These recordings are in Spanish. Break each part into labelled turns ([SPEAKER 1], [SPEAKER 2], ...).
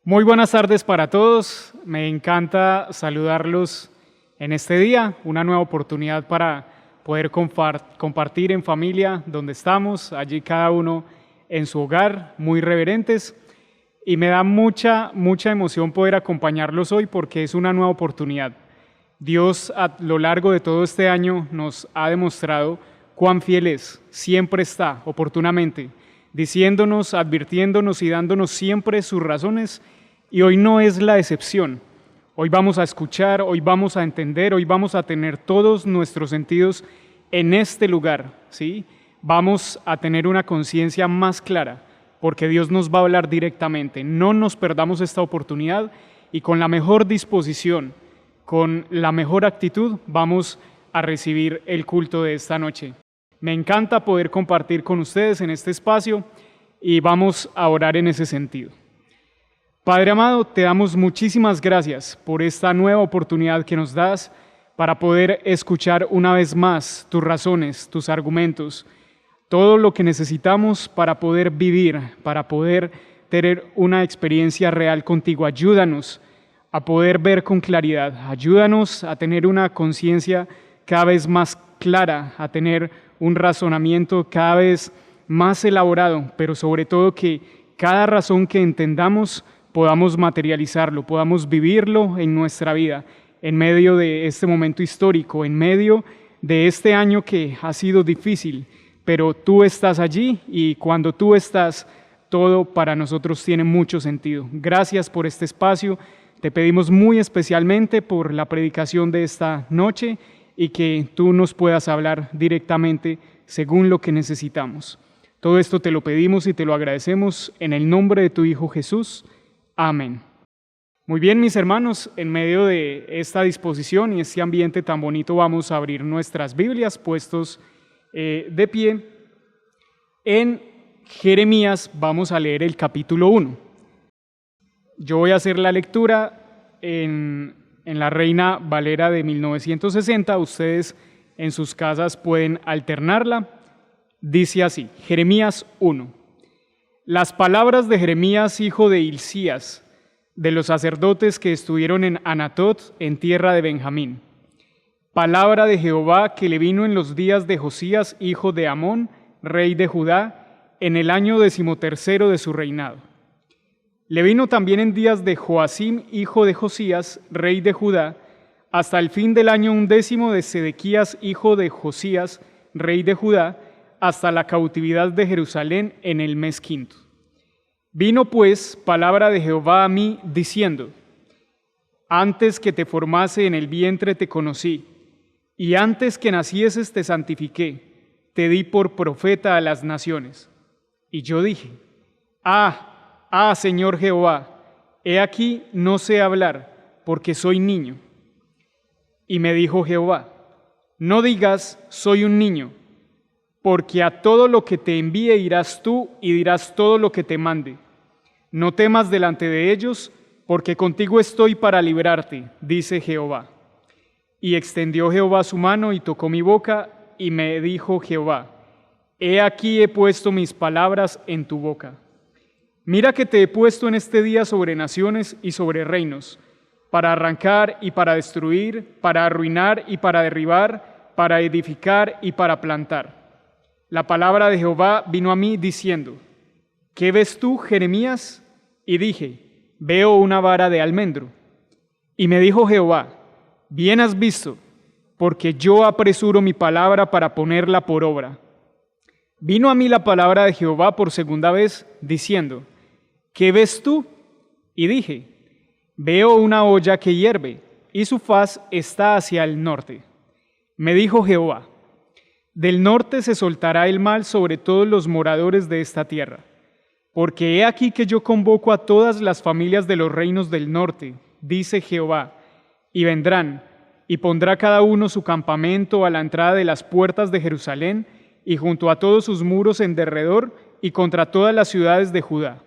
[SPEAKER 1] Muy buenas tardes para todos. Me encanta saludarlos en este día, una nueva oportunidad para poder compartir en familia donde estamos, allí cada uno en su hogar, muy reverentes. Y me da mucha emoción poder acompañarlos hoy porque es una nueva oportunidad. Dios a lo largo de todo este año nos ha demostrado cuán fiel es, siempre está oportunamente, diciéndonos, advirtiéndonos y dándonos siempre sus razones, y hoy no es la excepción. Hoy vamos a escuchar, hoy vamos a entender, hoy vamos a tener todos nuestros sentidos en este lugar, ¿sí? Vamos a tener una conciencia más clara, porque Dios nos va a hablar directamente. No nos perdamos esta oportunidad y con la mejor disposición, con la mejor actitud, vamos a recibir el culto de esta noche. Me encanta poder compartir con ustedes en este espacio y vamos a orar en ese sentido. Padre amado, te damos muchísimas gracias por esta nueva oportunidad que nos das para poder escuchar una vez más tus razones, tus argumentos, todo lo que necesitamos para poder vivir, para poder tener una experiencia real contigo. Ayúdanos a poder ver con claridad, ayúdanos a tener una conciencia cada vez más clara, a tener un razonamiento cada vez más elaborado, pero sobre todo que cada razón que entendamos podamos materializarlo, podamos vivirlo en nuestra vida, en medio de este momento histórico, en medio de este año que ha sido difícil, pero tú estás allí y cuando tú estás, todo para nosotros tiene mucho sentido. Gracias por este espacio, te pedimos muy especialmente por la predicación de esta noche y que tú nos puedas hablar directamente según lo que necesitamos. Todo esto te lo pedimos y te lo agradecemos en el nombre de tu Hijo Jesús. Amén. Muy bien, mis hermanos, en medio de esta disposición y este ambiente tan bonito vamos a abrir nuestras Biblias puestos de pie. En Jeremías vamos a leer el capítulo 1. Yo voy a hacer la lectura en la Reina Valera de 1960. Ustedes en sus casas pueden alternarla. Dice así, Jeremías 1. Las palabras de Jeremías, hijo de Hilcías, de los sacerdotes que estuvieron en Anatot, en tierra de Benjamín. Palabra de Jehová que le vino en los días de Josías, hijo de Amón, rey de Judá, en el año 13 de su reinado. Le vino también en días de Joacim, hijo de Josías, rey de Judá, hasta el fin del año 11 de Sedequías, hijo de Josías, rey de Judá, hasta la cautividad de Jerusalén en el mes 5. Vino pues palabra de Jehová a mí, diciendo, antes que te formase en el vientre te conocí, y antes que nacieses te santifiqué, te di por profeta a las naciones. Y yo dije, Señor Jehová, he aquí no sé hablar, porque soy niño. Y me dijo Jehová, no digas, soy un niño, porque a todo lo que te envíe irás tú y dirás todo lo que te mande. No temas delante de ellos, porque contigo estoy para librarte, dice Jehová. Y extendió Jehová su mano y tocó mi boca, y me dijo Jehová, he aquí he puesto mis palabras en tu boca. Mira que te he puesto en este día sobre naciones y sobre reinos, para arrancar y para destruir, para arruinar y para derribar, para edificar y para plantar. La palabra de Jehová vino a mí diciendo, ¿qué ves tú, Jeremías? Y dije, veo una vara de almendro. Y me dijo Jehová, bien has visto, porque yo apresuro mi palabra para ponerla por obra. Vino a mí la palabra de Jehová por segunda vez, diciendo, ¿qué ves tú? Y dije, veo una olla que hierve, y su faz está hacia el norte. Me dijo Jehová, del norte se soltará el mal sobre todos los moradores de esta tierra, porque he aquí que yo convoco a todas las familias de los reinos del norte, dice Jehová, y vendrán, y pondrá cada uno su campamento a la entrada de las puertas de Jerusalén, y junto a todos sus muros en derredor, y contra todas las ciudades de Judá.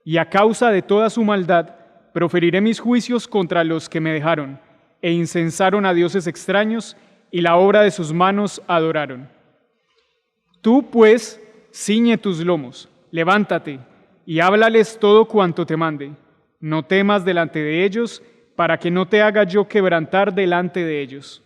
[SPEAKER 1] Y a causa de toda su maldad, proferiré mis juicios contra los que me dejaron, e incensaron a dioses extraños, y la obra de sus manos adoraron. Tú, pues, ciñe tus lomos, levántate, y háblales todo cuanto te mande. No temas delante de ellos, para que no te haga yo quebrantar delante de ellos.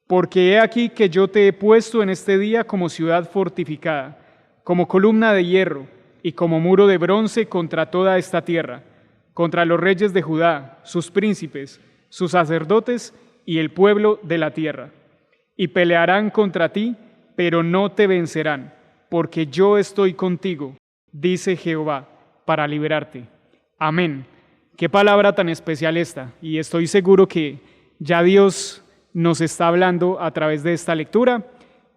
[SPEAKER 1] Porque he aquí que yo te he puesto en este día como ciudad fortificada, como columna de hierro y como muro de bronce contra toda esta tierra, contra los reyes de Judá, sus príncipes, sus sacerdotes y el pueblo de la tierra. Y pelearán contra ti, pero no te vencerán, porque yo estoy contigo, dice Jehová, para librarte. Amén. Qué palabra tan especial esta, y estoy seguro que ya Dios nos está hablando a través de esta lectura,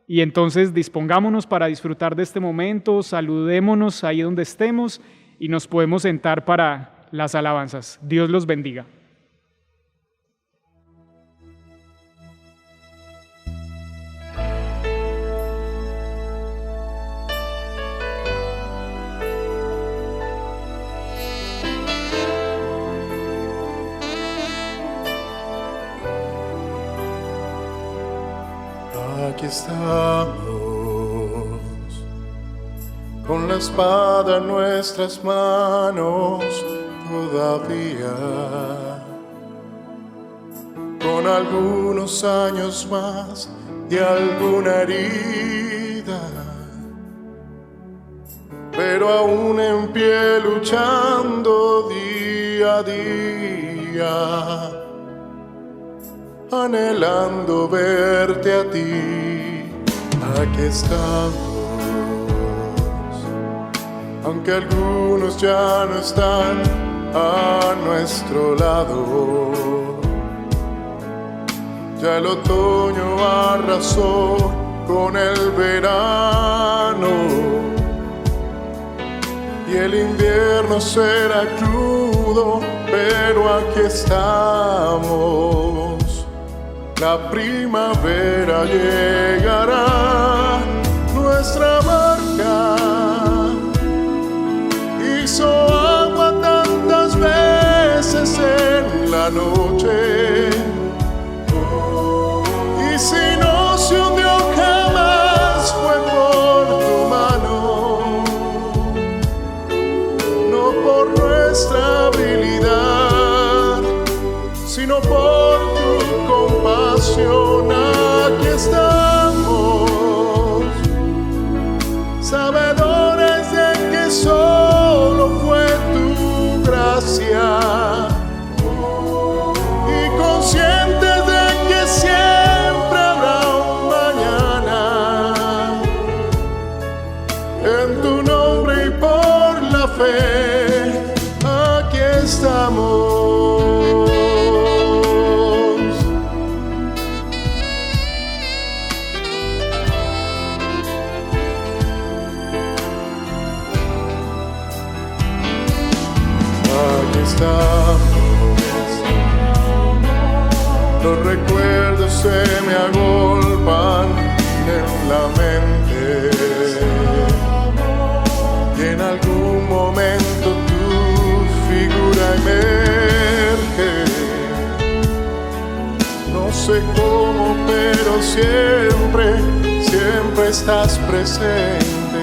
[SPEAKER 1] y entonces dispongámonos para disfrutar de este momento, saludémonos ahí donde estemos y nos podemos sentar para las alabanzas. Dios los bendiga.
[SPEAKER 2] Aquí estamos, con la espada en nuestras manos todavía, con algunos años más y alguna herida, pero aún en pie luchando día a día, anhelando verte a ti. Aquí estamos, aunque algunos ya no están a nuestro lado. Ya el otoño arrasó con el verano y el invierno será crudo, pero aquí estamos. La primavera llegará, nuestra barca hizo agua tantas veces en la noche, y si no se hundió jamás fue por tu mano, no por nuestra habilidad, sino por tu compasión. Aquí estamos, sabedores de que solo fue tu gracia, y conscientes de que siempre habrá un mañana. En tu nombre y por la fe, aquí estamos. Los recuerdos se me agolpan en la mente, y en algún momento tu figura emerge. No sé cómo, pero siempre estás presente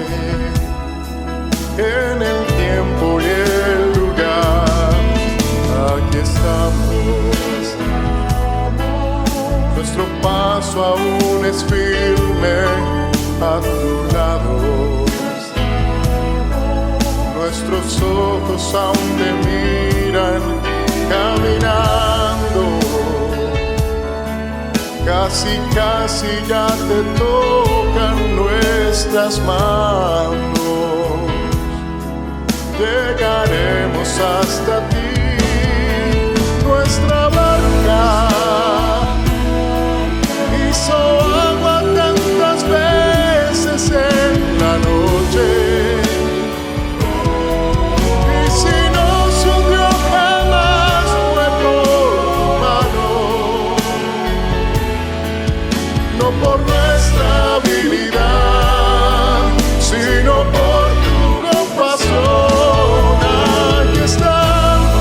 [SPEAKER 2] en el tiempo y el lugar. Aquí estamos, nuestro paso aún es firme a tu lado, nuestros ojos aún te miran caminando, casi ya te tocan nuestras manos, llegaremos hasta ti. Nuestra barca hizo agua tantas veces en la noche, y si no se hundió jamás fue por tu mano, no por nuestra habilidad, sino por tu compasión. Aquí estamos,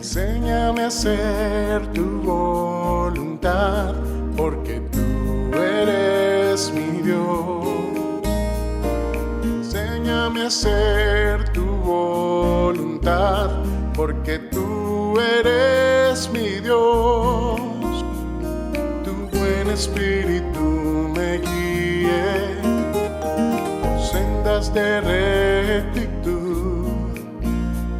[SPEAKER 2] Enséñame a hacer tu voluntad, porque tú eres mi Dios. Enséñame a hacer tu voluntad, porque tú eres mi Dios. Tu buen espíritu me guíe por sendas de rectitud.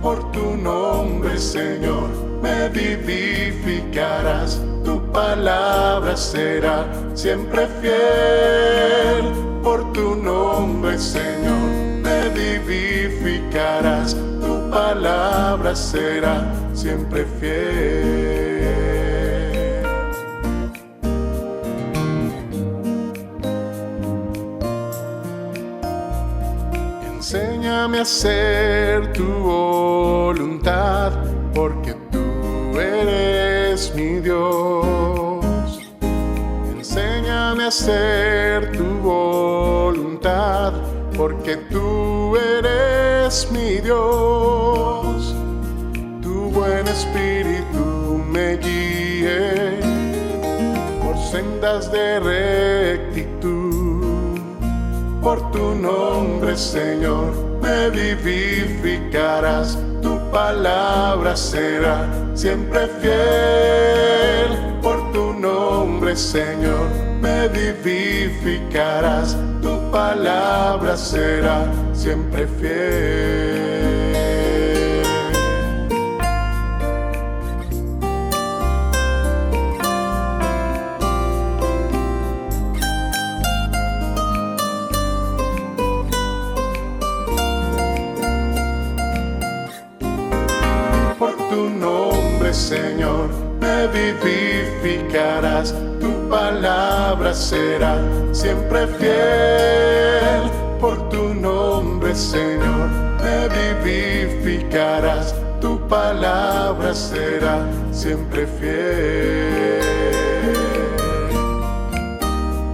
[SPEAKER 2] Por tu nombre, Señor, me vivificarás. Tu palabra será siempre fiel. Por tu nombre, Señor, me vivificarás. Tu palabra será siempre fiel. Enséñame a hacer tu voluntad, porque tú eres mi Dios. Enséñame a hacer tu voluntad, porque tú eres mi Dios. Tu buen espíritu me guíe por sendas de rectitud. Por tu nombre, Señor, me vivificarás. Tu palabra será siempre fiel. Por tu nombre, Señor, me vivificarás. Tu palabra será siempre fiel. Por tu nombre, Señor, me vivificarás. Tu palabra será siempre fiel. Por tu nombre, Señor, me vivificarás. Tu palabra será siempre fiel.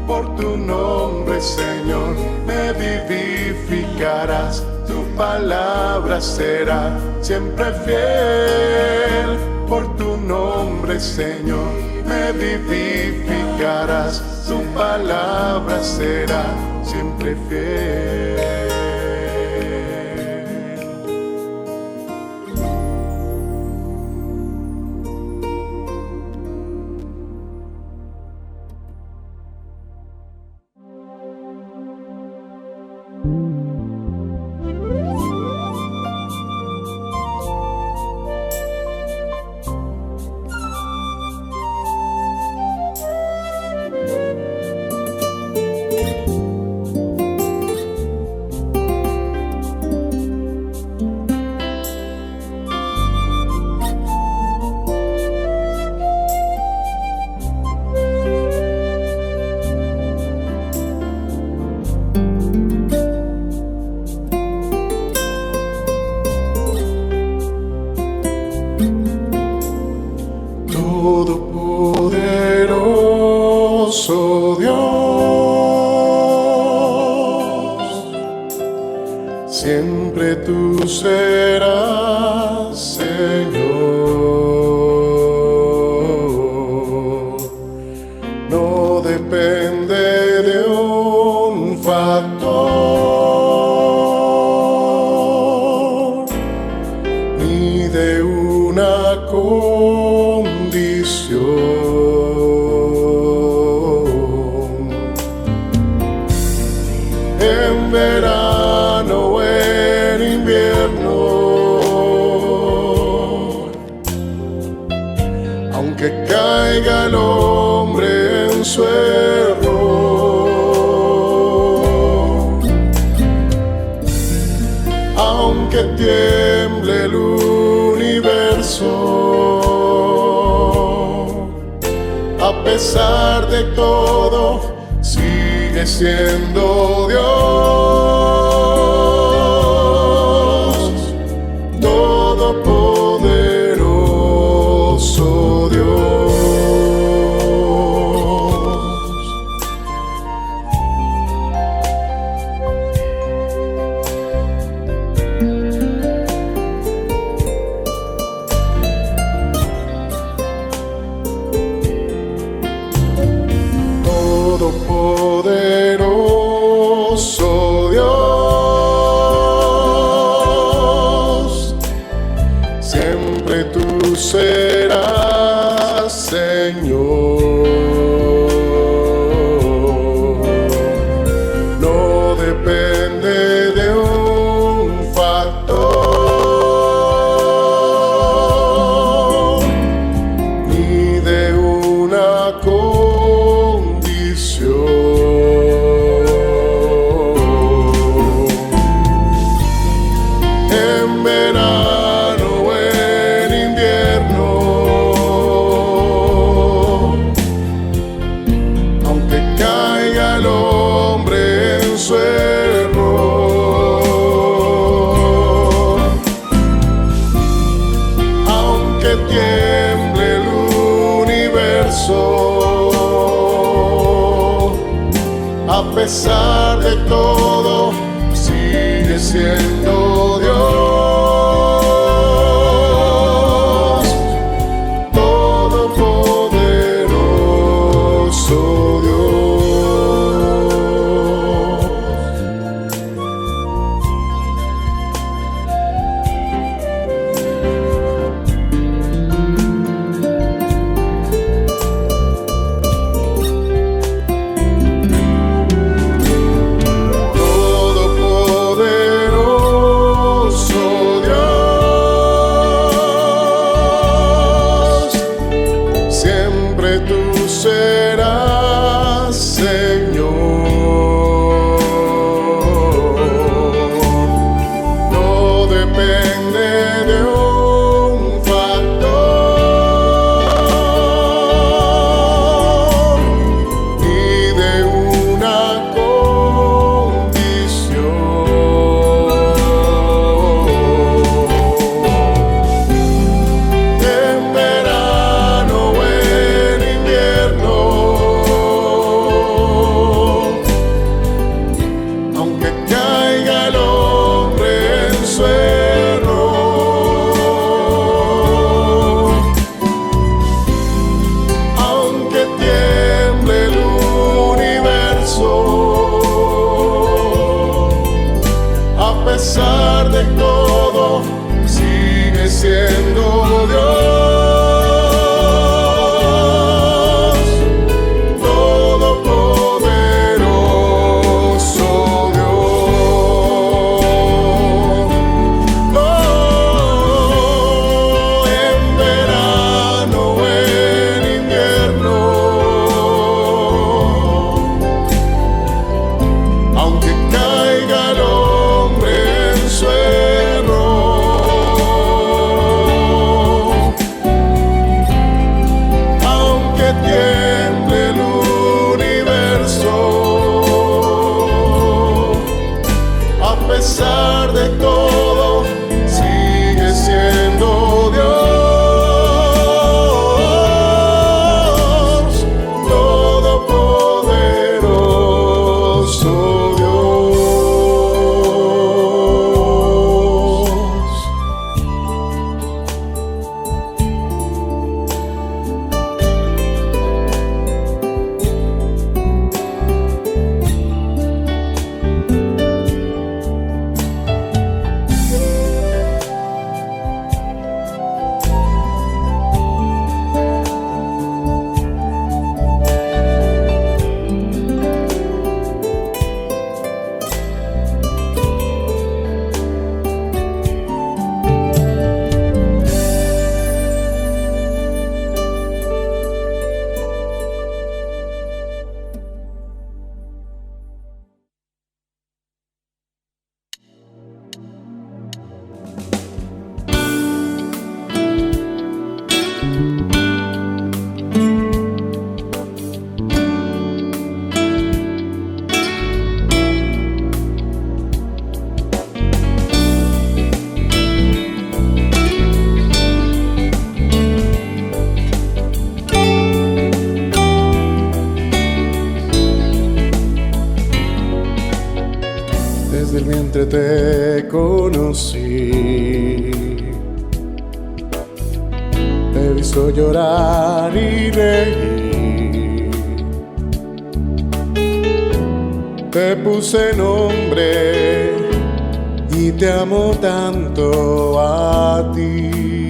[SPEAKER 2] Por tu nombre, Señor, me vivificarás. Tu palabra será siempre fiel. Por tu nombre, Señor, me vivificarás. Tu palabra será siempre fiel. Todopoderoso Dios, siempre tú serás, Señor. No depende de un factor ni de una condición. En verano o en invierno, aunque caiga el hombre en su error, aunque tiemble el universo, a pesar de todo, sigue siendo Dios, todopoderoso Dios. siempre tú serás Señor. No depende de un factor ni de una condición. En verano o en invierno, aunque caiga el hombre en su error, aunque tiemble el universo, a pesar de todo, sigue siendo Dios, todopoderoso Dios. Todopoderoso Dios, siempre tú serás Señor. No depende de un factor ni de una condición. En verano o en invierno, aunque caiga el hombre en su error, aunque tiemble el universo, a pesar de todo, sigue siendo Dios, todopoderoso Dios. Oh, en verano o en invierno, aunque caiga el hombre en su error, aunque tiemble el universo, a pesar de todo, sigue siendo Dios, todopoderoso Dios. Desde el vientre te conocí, te he visto llorar y reír, te puse nombre y te amo tanto a ti.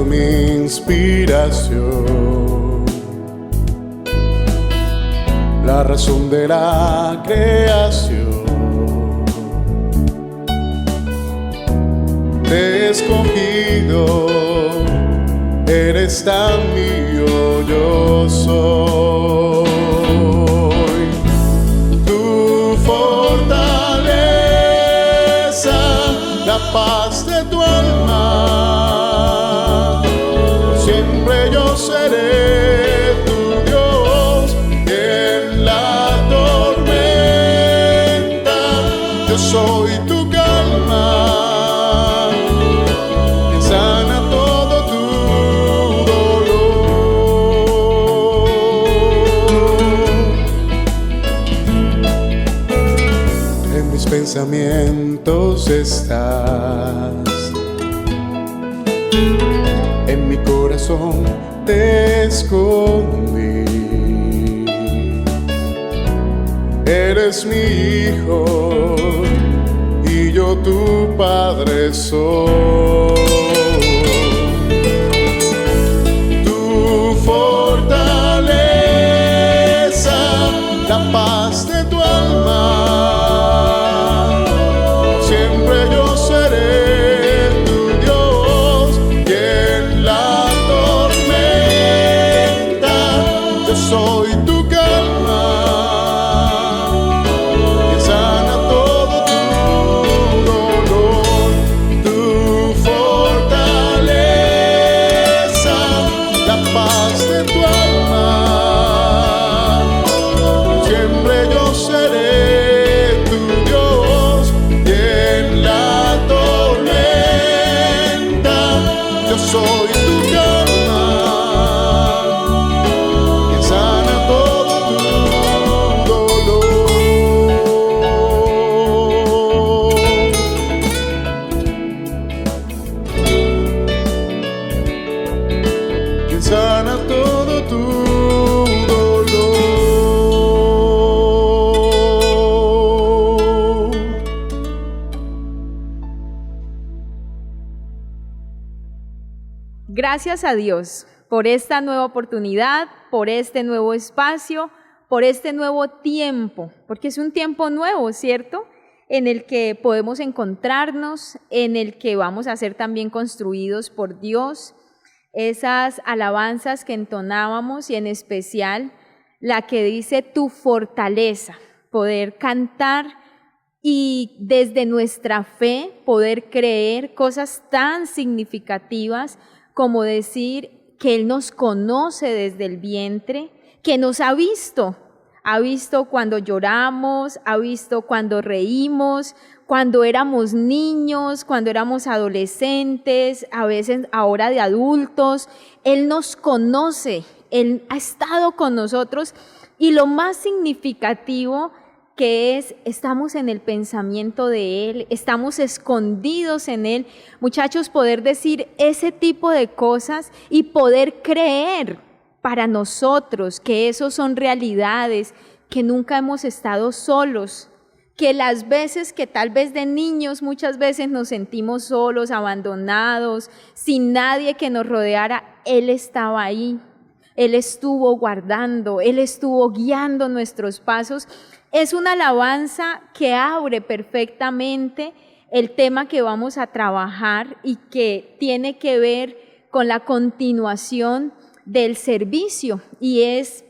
[SPEAKER 2] sido mi inspiración, la razón de la creación. Te he escogido, eres tan mío, yo soy tu fortaleza, la paz de tu alma. Siempre yo seré tu Dios en la tormenta. Yo soy tu calma. Pensamientos estás, en mi corazón te escondí. Eres mi hijo y yo tu padre soy. Tu fortaleza, la paz de tu alma. Soy tu calma, que sana todo tu dolor, tu fortaleza, la paz de tu alma. Siempre yo seré tu Dios y en la tormenta yo soy tu calma. Sana todo tu dolor.
[SPEAKER 3] Gracias a Dios por esta nueva oportunidad, por este nuevo espacio, por este nuevo tiempo, porque es un tiempo nuevo, ¿cierto? En el que podemos encontrarnos, en el que vamos a ser también construidos por Dios. Esas alabanzas que entonábamos y en especial la que dice tu fortaleza, poder cantar y desde nuestra fe poder creer cosas tan significativas como decir que Él nos conoce desde el vientre, que nos ha visto cuando lloramos, ha visto cuando reímos, cuando éramos niños, cuando éramos adolescentes, a veces ahora de adultos. Él nos conoce, Él ha estado con nosotros y lo más significativo que es, estamos en el pensamiento de Él, estamos escondidos en Él. Muchachos, poder decir ese tipo de cosas y poder creer para nosotros que esos son realidades, que nunca hemos estado solos, que las veces que tal vez de niños muchas veces nos sentimos solos, abandonados, sin nadie que nos rodeara, Él estaba ahí, Él estuvo guardando, Él estuvo guiando nuestros pasos. Es una alabanza que abre perfectamente el tema que vamos a trabajar y que tiene que ver con la continuación del servicio, y es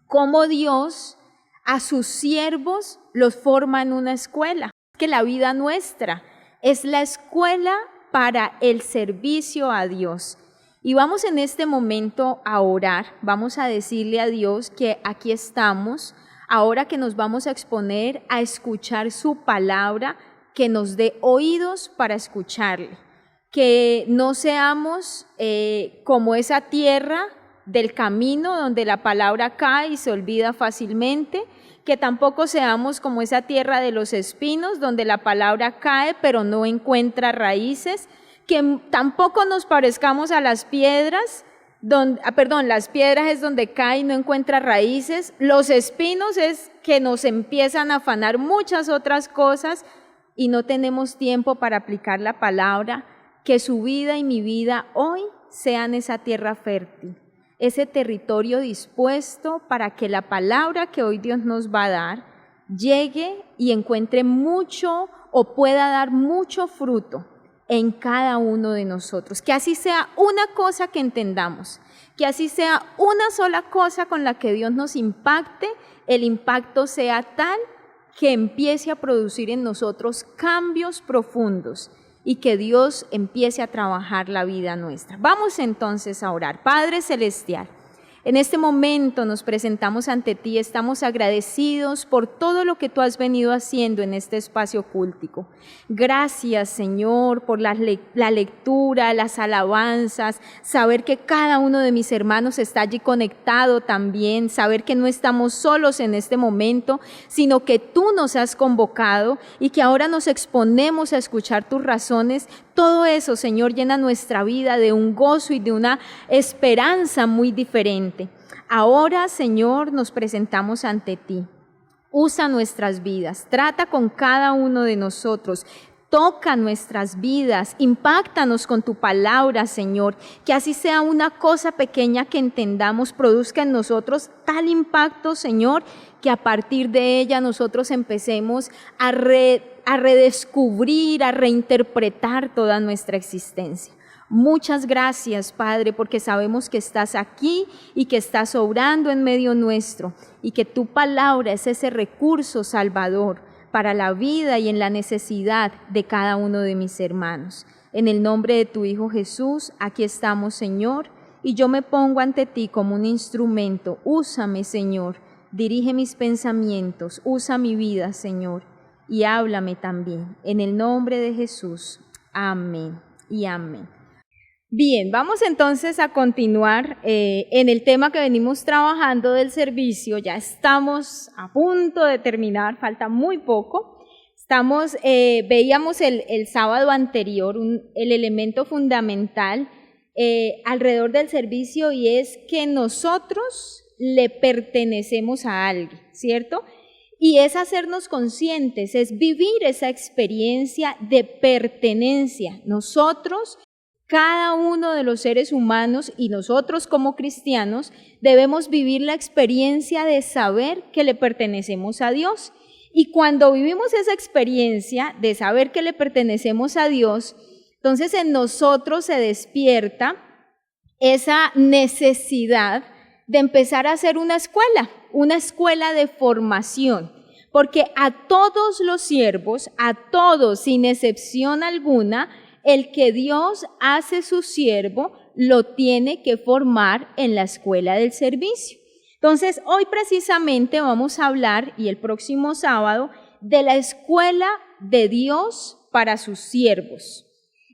[SPEAKER 3] cómo Dios a sus siervos los forma en una escuela, que la vida nuestra es la escuela para el servicio a Dios. Y vamos en este momento a orar, vamos a decirle a Dios que aquí estamos, ahora que nos vamos a exponer a escuchar su palabra, que nos dé oídos para escucharle, que no seamos como esa tierra del camino donde la palabra cae y se olvida fácilmente, que tampoco seamos como esa tierra de los espinos donde la palabra cae pero no encuentra raíces, que tampoco nos parezcamos a las piedras, las piedras es donde cae y no encuentra raíces, los espinos es que nos empiezan a afanar muchas otras cosas y no tenemos tiempo para aplicar la palabra. Que su vida y mi vida hoy sean esa tierra fértil, ese territorio dispuesto para que la palabra que hoy Dios nos va a dar llegue y encuentre mucho o pueda dar mucho fruto en cada uno de nosotros. Que así sea una cosa que entendamos, que así sea una sola cosa con la que Dios nos impacte, el impacto sea tal que empiece a producir en nosotros cambios profundos y que Dios empiece a trabajar la vida nuestra. Vamos entonces a orar. Padre Celestial, en este momento nos presentamos ante ti, estamos agradecidos por todo lo que tú has venido haciendo en este espacio cultico. Gracias, Señor, por la lectura, las alabanzas, saber que cada uno de mis hermanos está allí conectado también, saber que no estamos solos en este momento, sino que tú nos has convocado y que ahora nos exponemos a escuchar tus razones. Todo eso, Señor, llena nuestra vida de un gozo y de una esperanza muy diferente. Ahora, Señor, nos presentamos ante ti. Usa nuestras vidas, trata con cada uno de nosotros, toca nuestras vidas, impáctanos con tu palabra, Señor, que así sea una cosa pequeña que entendamos, produzca en nosotros tal impacto, Señor, que a partir de ella nosotros empecemos a redescubrir, a reinterpretar toda nuestra existencia. Muchas gracias, Padre, porque sabemos que estás aquí y que estás obrando en medio nuestro y que tu palabra es ese recurso salvador para la vida y en la necesidad de cada uno de mis hermanos. En el nombre de tu Hijo Jesús, aquí estamos, Señor, y yo me pongo ante ti como un instrumento. Úsame, Señor, dirige mis pensamientos, usa mi vida, Señor, y háblame también. En el nombre de Jesús. Amén y amén. Bien, vamos entonces a continuar en el tema que venimos trabajando del servicio. Ya estamos a punto de terminar, falta muy poco. Veíamos el sábado anterior el elemento fundamental alrededor del servicio, y es que nosotros le pertenecemos a alguien, ¿cierto? Y es hacernos conscientes, es vivir esa experiencia de pertenencia. Nosotros, cada uno de los seres humanos y nosotros como cristianos debemos vivir la experiencia de saber que le pertenecemos a Dios. Y cuando vivimos esa experiencia de saber que le pertenecemos a Dios, entonces en nosotros se despierta esa necesidad de empezar a hacer una escuela de formación. Porque a todos los siervos, a todos sin excepción alguna, el que Dios hace su siervo lo tiene que formar en la escuela del servicio. Entonces, hoy precisamente vamos a hablar, y el próximo sábado, de la escuela de Dios para sus siervos.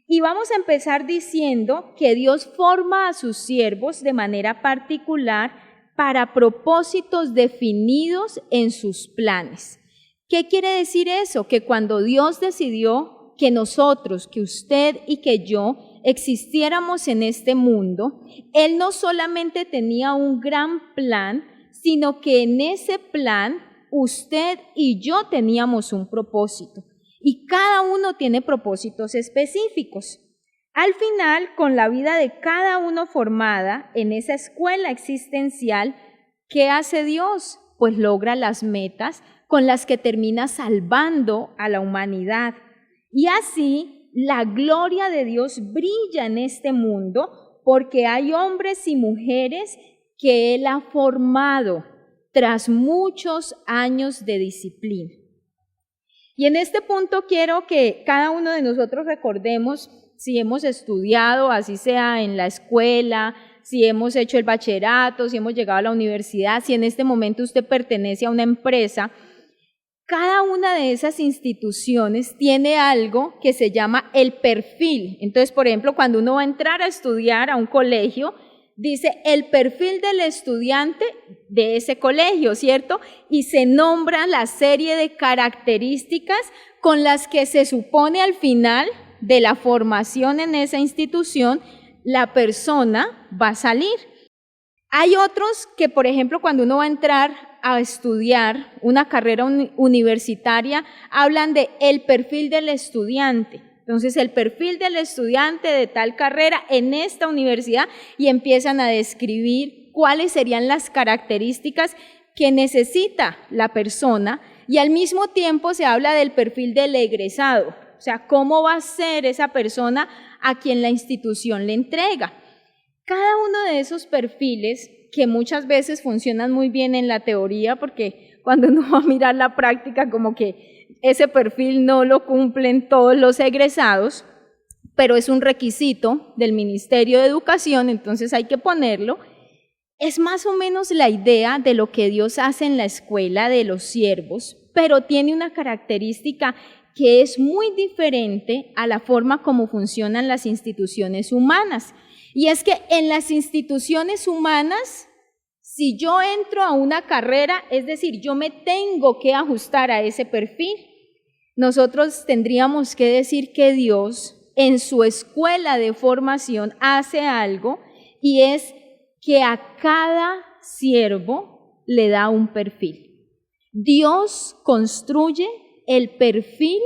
[SPEAKER 3] Y vamos a empezar diciendo que Dios forma a sus siervos de manera particular para propósitos definidos en sus planes. ¿Qué quiere decir eso? Que cuando Dios decidió que nosotros, que usted y que yo existiéramos en este mundo, Él no solamente tenía un gran plan, sino que en ese plan usted y yo teníamos un propósito. Y cada uno tiene propósitos específicos. Al final, con la vida de cada uno formada en esa escuela existencial, ¿qué hace Dios? Pues logra las metas con las que termina salvando a la humanidad. Y así la gloria de Dios brilla en este mundo porque hay hombres y mujeres que Él ha formado tras muchos años de disciplina. Y en este punto quiero que cada uno de nosotros recordemos, si hemos estudiado, así sea en la escuela, si hemos hecho el bachillerato, si hemos llegado a la universidad, si en este momento usted pertenece a una empresa, cada una de esas instituciones tiene algo que se llama el perfil. Entonces, por ejemplo, cuando uno va a entrar a estudiar a un colegio, dice el perfil del estudiante de ese colegio, ¿cierto? Y se nombra la serie de características con las que se supone al final de la formación en esa institución la persona va a salir. Hay otros que, por ejemplo, cuando uno va a entrar a estudiar una carrera universitaria, hablan de el perfil del estudiante. Entonces, el perfil del estudiante de tal carrera en esta universidad y empiezan a describir cuáles serían las características que necesita la persona y al mismo tiempo se habla del perfil del egresado, o sea, cómo va a ser esa persona a quien la institución le entrega. Cada uno de esos perfiles que muchas veces funcionan muy bien en la teoría porque cuando uno va a mirar la práctica como que ese perfil no lo cumplen todos los egresados, pero es un requisito del Ministerio de Educación, entonces hay que ponerlo. Es más o menos la idea de lo que Dios hace en la escuela de los siervos, pero tiene una característica que es muy diferente a la forma como funcionan las instituciones humanas. Y es que en las instituciones humanas, si yo entro a una carrera, es decir, yo me tengo que ajustar a ese perfil. Nosotros tendríamos que decir que Dios en su escuela de formación hace algo y es que a cada siervo le da un perfil. Dios construye el perfil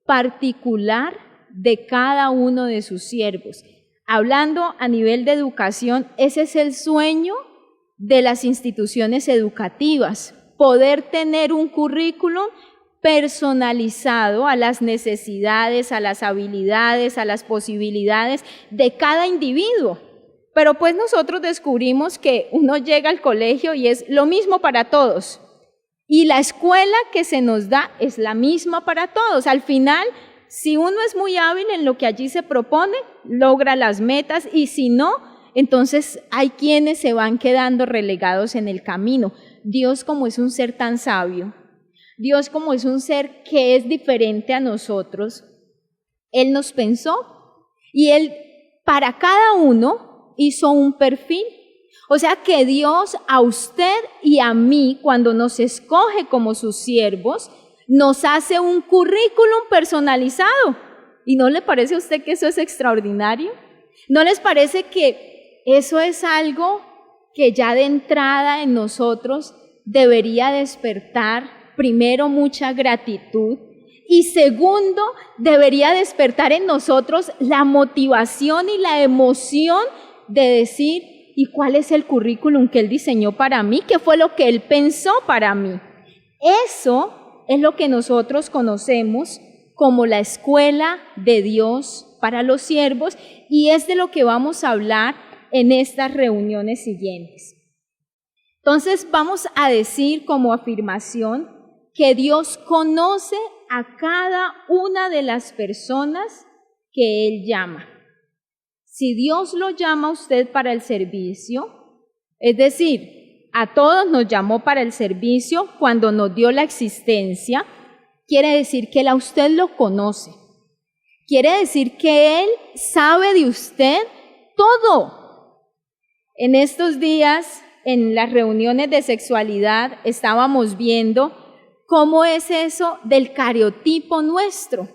[SPEAKER 3] particular de cada uno de sus siervos. Hablando a nivel de educación, ese es el sueño de las instituciones educativas, poder tener un currículum personalizado a las necesidades, a las habilidades, a las posibilidades de cada individuo. Pero pues nosotros descubrimos que uno llega al colegio y es lo mismo para todos. Y la escuela que se nos da es la misma para todos. Al final, si uno es muy hábil en lo que allí se propone, logra las metas y si no, entonces hay quienes se van quedando relegados en el camino. Dios como es un ser tan sabio, Dios como es un ser que es diferente a nosotros, Él nos pensó y Él para cada uno hizo un perfil. O sea que Dios a usted y a mí, cuando nos escoge como sus siervos, nos hace un currículum personalizado. ¿Y no le parece a usted que eso es extraordinario? ¿No les parece que eso es algo que ya de entrada en nosotros debería despertar, primero, mucha gratitud y segundo, debería despertar en nosotros la motivación y la emoción de decir, ¿y cuál es el currículum que Él diseñó para mí? ¿Qué fue lo que Él pensó para mí? Eso es lo que nosotros conocemos como la escuela de Dios para los siervos y es de lo que vamos a hablar en estas reuniones siguientes. Entonces vamos a decir como afirmación que Dios conoce a cada una de las personas que Él llama. Si Dios lo llama a usted para el servicio, es decir, a todos nos llamó para el servicio cuando nos dio la existencia, quiere decir que Él a usted lo conoce. Quiere decir que Él sabe de usted todo. En estos días, en las reuniones de sexualidad, estábamos viendo cómo es eso del cariotipo nuestro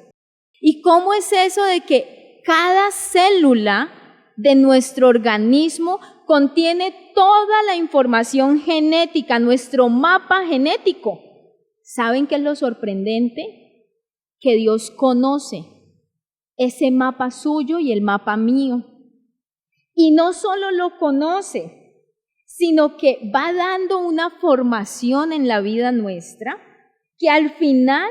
[SPEAKER 3] y cómo es eso de que cada célula de nuestro organismo contiene toda la información genética, nuestro mapa genético. ¿Saben qué es lo sorprendente? Que Dios conoce ese mapa suyo y el mapa mío. Y no solo lo conoce, sino que va dando una formación en la vida nuestra que al final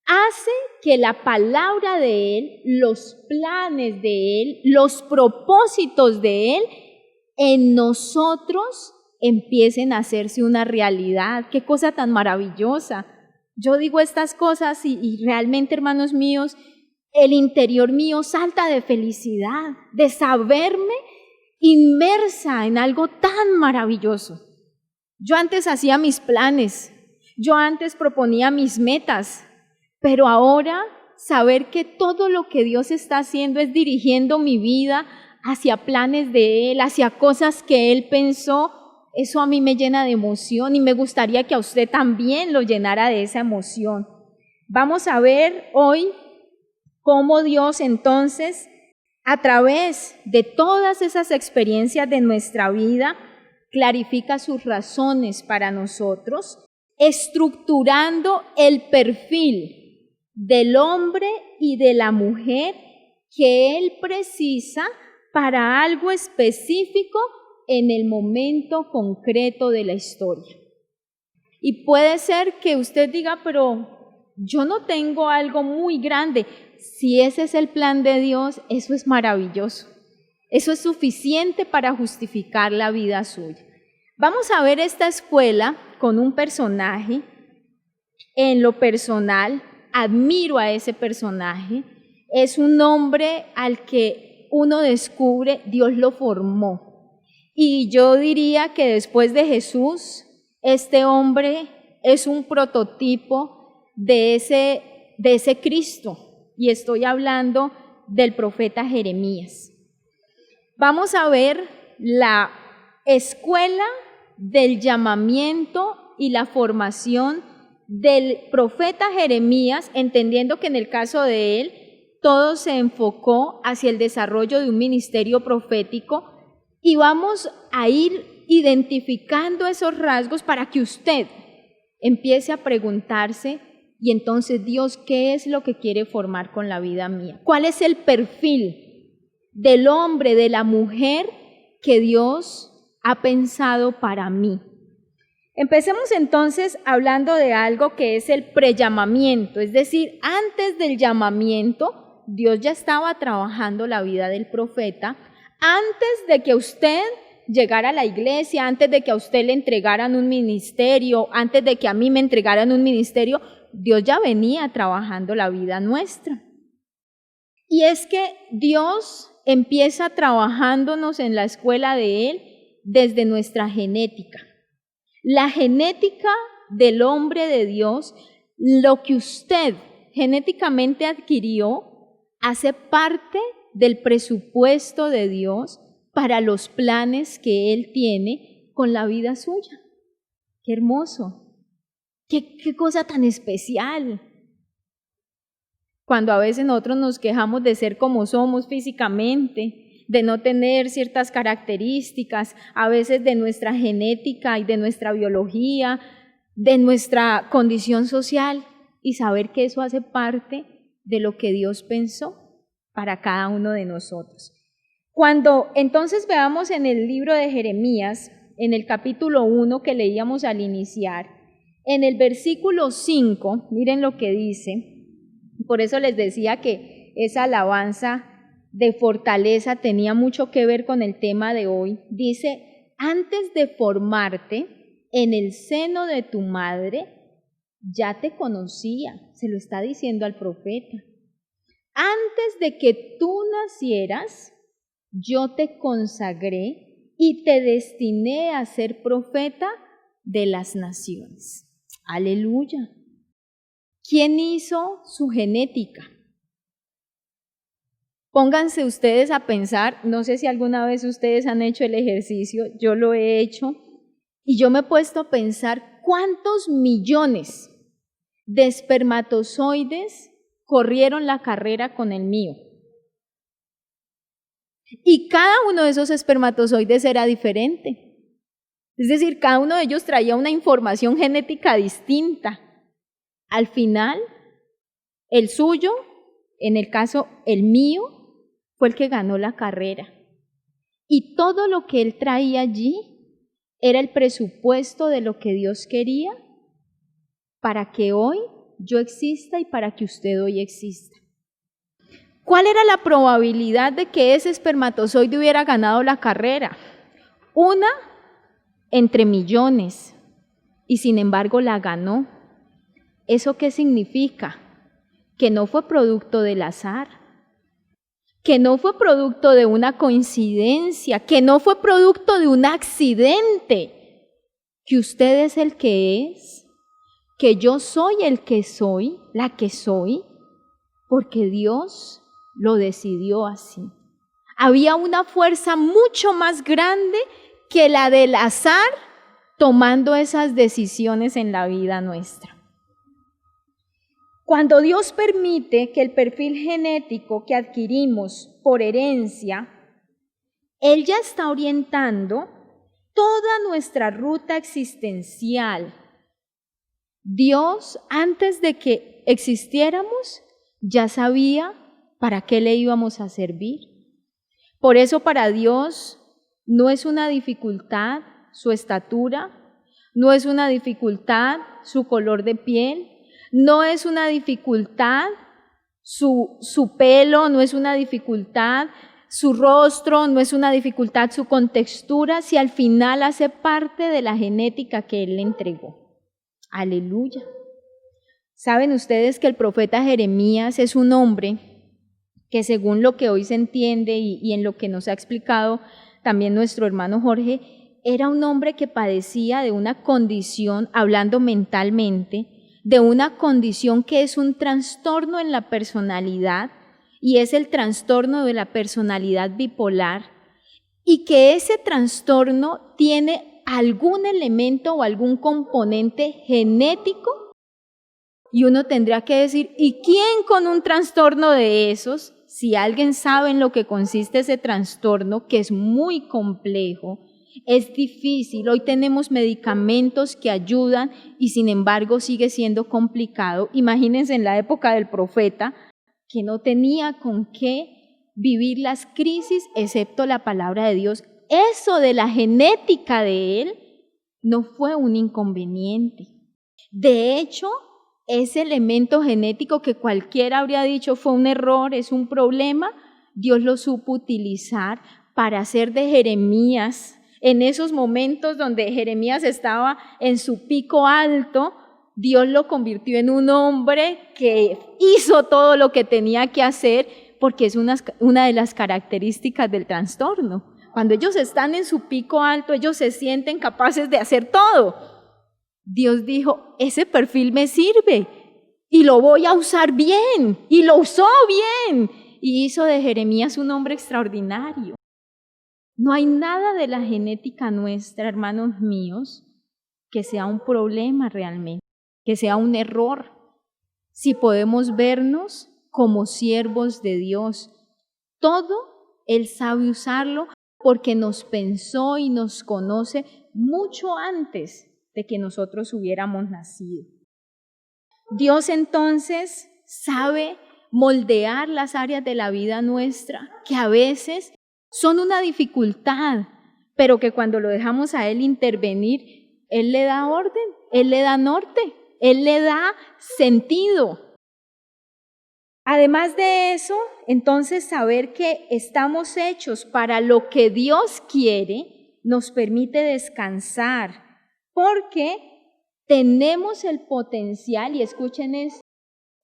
[SPEAKER 3] hace que la palabra de Él, los planes de Él, los propósitos de Él en nosotros empiecen a hacerse una realidad. ¡Qué cosa tan maravillosa! Yo digo estas cosas y realmente, hermanos míos, el interior mío salta de felicidad, de saberme inmersa en algo tan maravilloso. Yo antes hacía mis planes, yo antes proponía mis metas, pero ahora saber que todo lo que Dios está haciendo es dirigiendo mi vida hacia planes de Él, hacia cosas que Él pensó, eso a mí me llena de emoción y me gustaría que a usted también lo llenara de esa emoción. Vamos a ver hoy cómo Dios entonces, a través de todas esas experiencias de nuestra vida, clarifica sus razones para nosotros, estructurando el perfil del hombre y de la mujer que Él precisa para algo específico en el momento concreto de la historia. Y puede ser que usted diga, pero yo no tengo algo muy grande. Si ese es el plan de Dios, eso es maravilloso. Eso es suficiente para justificar la vida suya. Vamos a ver esta escuela con un personaje. En lo personal, admiro a ese personaje. Es un hombre al que uno descubre, Dios lo formó. Y yo diría que después de Jesús, este hombre es un prototipo de ese Cristo. Y estoy hablando del profeta Jeremías. Vamos a ver la escuela del llamamiento y la formación del profeta Jeremías, entendiendo que en el caso de él, todo se enfocó hacia el desarrollo de un ministerio profético, y vamos a ir identificando esos rasgos para que usted empiece a preguntarse, y entonces Dios, ¿qué es lo que quiere formar con la vida mía? ¿Cuál es el perfil del hombre, de la mujer que Dios ha pensado para mí? Empecemos entonces hablando de algo que es el prellamamiento, es decir, antes del llamamiento, Dios ya estaba trabajando la vida del profeta. Antes de que usted llegara a la iglesia, antes de que a usted le entregaran un ministerio, antes de que a mí me entregaran un ministerio, Dios ya venía trabajando la vida nuestra. Y es que Dios empieza trabajándonos en la escuela de Él desde nuestra genética. La genética del hombre de Dios, lo que usted genéticamente adquirió, hace parte del presupuesto de Dios para los planes que Él tiene con la vida suya. ¡Qué hermoso! ¡Qué cosa tan especial! Cuando a veces nosotros nos quejamos de ser como somos físicamente, de no tener ciertas características, a veces de nuestra genética y de nuestra biología, de nuestra condición social, y saber que eso hace parte de lo que Dios pensó para cada uno de nosotros. Cuando entonces veamos en el libro de Jeremías, en el capítulo 1 que leíamos al iniciar, en el versículo 5, miren lo que dice, por eso les decía que esa alabanza de fortaleza tenía mucho que ver con el tema de hoy. Dice, antes de formarte en el seno de tu madre, ya te conocía, se lo está diciendo al profeta. Antes de que tú nacieras, yo te consagré y te destiné a ser profeta de las naciones. Aleluya. ¿Quién hizo su genética? Pónganse ustedes a pensar, no sé si alguna vez ustedes han hecho el ejercicio, yo lo he hecho, y yo me he puesto a pensar cuántos millones de espermatozoides corrieron la carrera con el mío. Y cada uno de esos espermatozoides era diferente. Es decir, cada uno de ellos traía una información genética distinta. Al final, el suyo, en el caso el mío, fue el que ganó la carrera. Y todo lo que él traía allí era el presupuesto de lo que Dios quería para que hoy yo exista y para que usted hoy exista. ¿Cuál era la probabilidad de que ese espermatozoide hubiera ganado la carrera? 1 entre millones, y sin embargo la ganó. ¿Eso qué significa? Que no fue producto del azar, que no fue producto de una coincidencia, que no fue producto de un accidente, que usted es el que es, que yo soy el que soy, la que soy, porque Dios lo decidió así. Había una fuerza mucho más grande que la del azar tomando esas decisiones en la vida nuestra. Cuando Dios permite que el perfil genético que adquirimos por herencia, Él ya está orientando toda nuestra ruta existencial. Dios, antes de que que existiéramos, ya sabía para qué le íbamos a servir. Por eso para Dios no es una dificultad su estatura, no es una dificultad su color de piel, no es una dificultad su pelo, no es una dificultad su rostro, no es una dificultad su contextura, si al final hace parte de la genética que Él le entregó. Aleluya. Saben ustedes que el profeta Jeremías es un hombre que, según lo que hoy se entiende y en lo que nos ha explicado también nuestro hermano Jorge, era un hombre que padecía de una condición, hablando mentalmente, de una condición que es un trastorno en la personalidad, y es el trastorno de la personalidad bipolar, y que ese trastorno tiene algún elemento o algún componente genético, y uno tendría que decir, ¿y quién con un trastorno de esos? Si alguien sabe en lo que consiste ese trastorno, que es muy complejo, es difícil, hoy tenemos medicamentos que ayudan y sin embargo sigue siendo complicado. Imagínense en la época del profeta, que no tenía con qué vivir las crisis excepto la palabra de Dios. Eso de la genética de él no fue un inconveniente. De hecho, ese elemento genético que cualquiera habría dicho fue un error, es un problema, Dios lo supo utilizar para hacer de Jeremías, en esos momentos donde Jeremías estaba en su pico alto, Dios lo convirtió en un hombre que hizo todo lo que tenía que hacer, porque es una de las características del trastorno. Cuando ellos están en su pico alto, ellos se sienten capaces de hacer todo. Dios dijo, ese perfil me sirve y lo voy a usar bien, y lo usó bien, y hizo de Jeremías un hombre extraordinario. No hay nada de la genética nuestra, hermanos míos, que sea un problema realmente, que sea un error, si podemos vernos como siervos de Dios. Todo Él sabe usarlo porque nos pensó y nos conoce mucho antes de que nosotros hubiéramos nacido. Dios entonces sabe moldear las áreas de la vida nuestra que a veces son una dificultad, pero que cuando lo dejamos a Él intervenir, Él le da orden, Él le da norte, Él le da sentido. Además de eso, entonces saber que estamos hechos para lo que Dios quiere nos permite descansar, porque tenemos el potencial, y escuchen esto,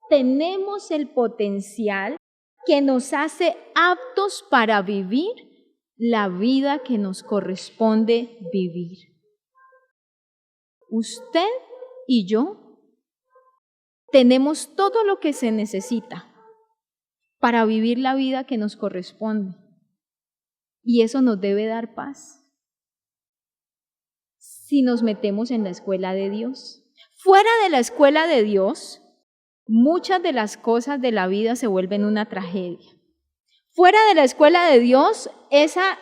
[SPEAKER 3] tenemos el potencial que nos hace aptos para vivir la vida que nos corresponde vivir. Usted y yo tenemos todo lo que se necesita para vivir la vida que nos corresponde, y eso nos debe dar paz si nos metemos en la escuela de Dios. Fuera de la escuela de Dios, muchas de las cosas de la vida se vuelven una tragedia. Fuera de la escuela de Dios, esa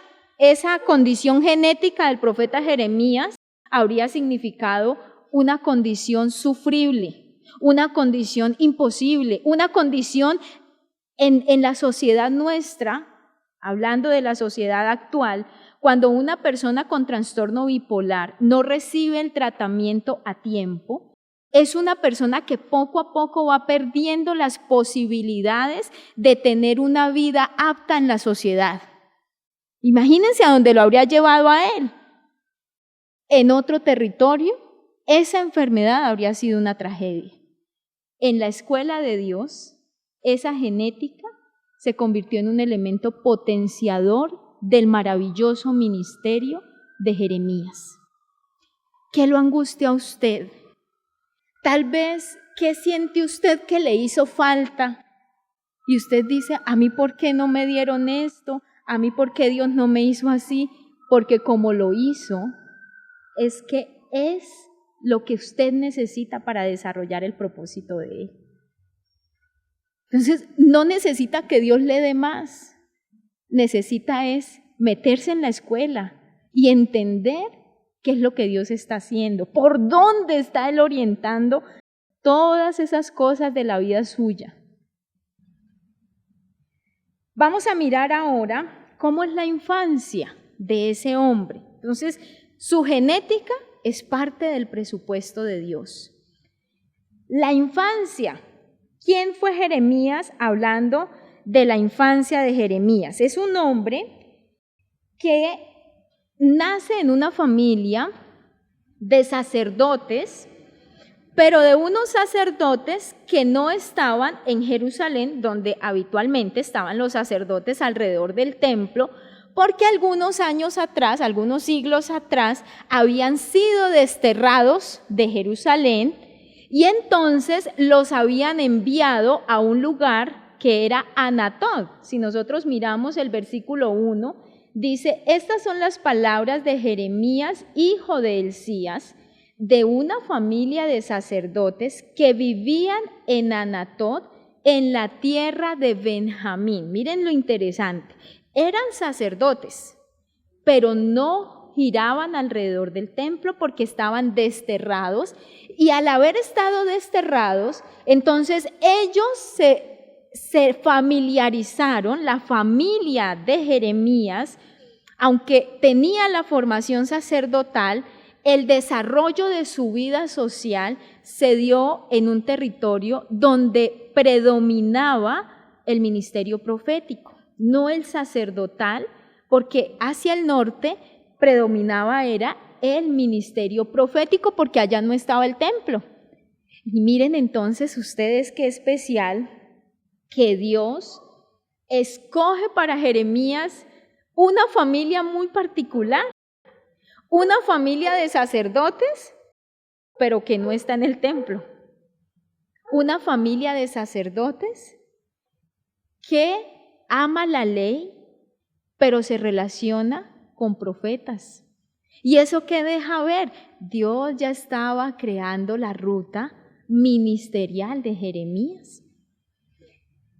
[SPEAKER 3] condición genética del profeta Jeremías habría significado una condición sufrible, una condición imposible, una condición en la sociedad nuestra, hablando de la sociedad actual, cuando una persona con trastorno bipolar no recibe el tratamiento a tiempo, es una persona que poco a poco va perdiendo las posibilidades de tener una vida apta en la sociedad. Imagínense a dónde lo habría llevado a él. En otro territorio, esa enfermedad habría sido una tragedia. En la escuela de Dios, esa genética se convirtió en un elemento potenciador del maravilloso ministerio de Jeremías. ¿Qué lo angustia a usted? Tal vez, ¿qué siente usted que le hizo falta? Y usted dice, ¿a mí por qué no me dieron esto? ¿A mí por qué Dios no me hizo así? Porque como lo hizo, es que es lo que usted necesita para desarrollar el propósito de Él. Entonces, no necesita que Dios le dé más. Necesita es meterse en la escuela y entender qué es lo que Dios está haciendo, por dónde está Él orientando todas esas cosas de la vida suya. Vamos a mirar ahora cómo es la infancia de ese hombre. Entonces, su genética es parte del presupuesto de Dios. La infancia. ¿Quién fue Jeremías? Hablando de la infancia de Jeremías. Es un hombre que nace en una familia de sacerdotes, pero de unos sacerdotes que no estaban en Jerusalén, donde habitualmente estaban los sacerdotes alrededor del templo, porque algunos años atrás, algunos siglos atrás, habían sido desterrados de Jerusalén y entonces los habían enviado a un lugar que era Anatot. Si nosotros miramos el versículo 1, dice: estas son las palabras de Jeremías, hijo de Hilcías, de una familia de sacerdotes que vivían en Anatot, en la tierra de Benjamín. Miren lo interesante, eran sacerdotes, pero no giraban alrededor del templo porque estaban desterrados, y al haber estado desterrados, entonces ellos se familiarizaron, la familia de Jeremías, aunque tenía la formación sacerdotal, el desarrollo de su vida social se dio en un territorio donde predominaba el ministerio profético, no el sacerdotal, porque hacia el norte predominaba era el ministerio profético, porque allá no estaba el templo. Y miren entonces ustedes qué especial que Dios escoge para Jeremías una familia muy particular, una familia de sacerdotes, pero que no está en el templo. Una familia de sacerdotes que ama la ley, pero se relaciona con profetas. ¿Y eso qué deja ver? Dios ya estaba creando la ruta ministerial de Jeremías.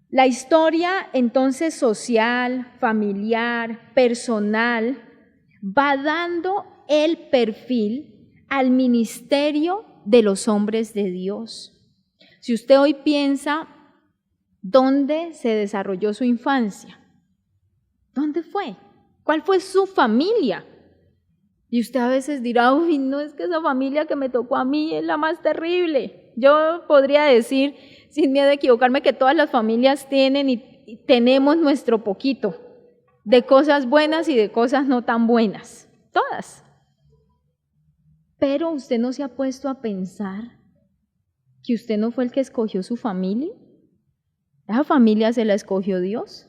[SPEAKER 3] La historia entonces social, familiar, personal, va dando el perfil al ministerio de los hombres de Dios. Si usted hoy piensa, ¿dónde se desarrolló su infancia? ¿Dónde fue? ¿Cuál fue su familia? Y usted a veces dirá: uy, no, es que esa familia que me tocó a mí es la más terrible. Yo podría decir, sin miedo a equivocarme, que todas las familias tienen y tenemos nuestro poquito de cosas buenas y de cosas no tan buenas, todas. Pero usted no se ha puesto a pensar que usted no fue el que escogió su familia. Esa familia se la escogió Dios.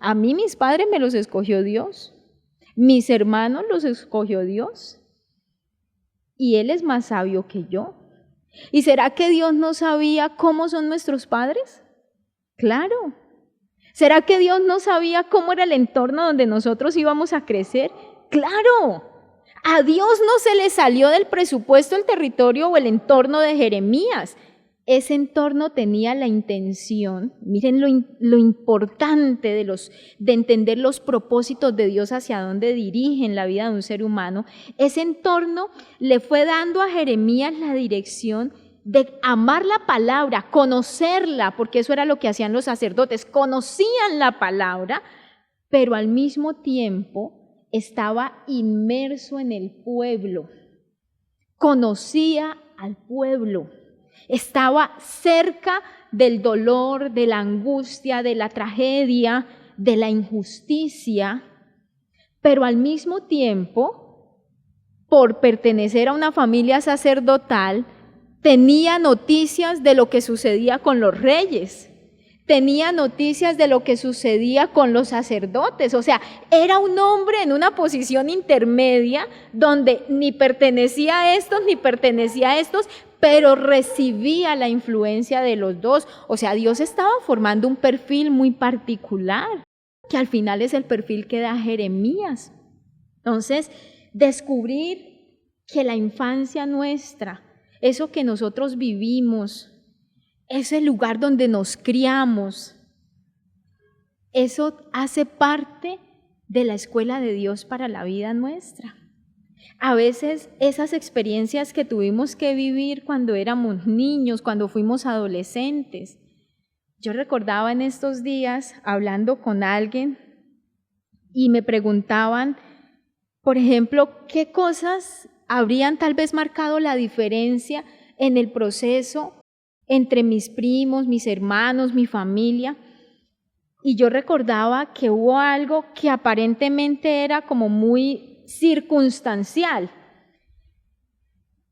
[SPEAKER 3] A mí mis padres me los escogió Dios. Mis hermanos los escogió Dios. Y Él es más sabio que yo. ¿Y será que Dios no sabía cómo son nuestros padres? Claro. ¿Será que Dios no sabía cómo era el entorno donde nosotros íbamos a crecer? ¡Claro! A Dios no se le salió del presupuesto el territorio o el entorno de Jeremías. Ese entorno tenía la intención, miren lo importante de entender los propósitos de Dios, hacia dónde dirigen la vida de un ser humano. Ese entorno le fue dando a Jeremías la dirección de amar la palabra, conocerla, porque eso era lo que hacían los sacerdotes, conocían la palabra, pero al mismo tiempo estaba inmerso en el pueblo, conocía al pueblo, estaba cerca del dolor, de la angustia, de la tragedia, de la injusticia, pero al mismo tiempo, por pertenecer a una familia sacerdotal, tenía noticias de lo que sucedía con los reyes, tenía noticias de lo que sucedía con los sacerdotes. O sea, era un hombre en una posición intermedia donde ni pertenecía a estos ni pertenecía a estos, pero recibía la influencia de los dos. O sea, Dios estaba formando un perfil muy particular, que al final es el perfil que da Jeremías. Entonces, descubrir que la infancia nuestra, eso que nosotros vivimos, ese lugar donde nos criamos, eso hace parte de la escuela de Dios para la vida nuestra. A veces esas experiencias que tuvimos que vivir cuando éramos niños, cuando fuimos adolescentes. Yo recordaba en estos días hablando con alguien y me preguntaban, por ejemplo, qué cosas habrían tal vez marcado la diferencia en el proceso entre mis primos, mis hermanos, mi familia. Y yo recordaba que hubo algo que aparentemente era como muy circunstancial.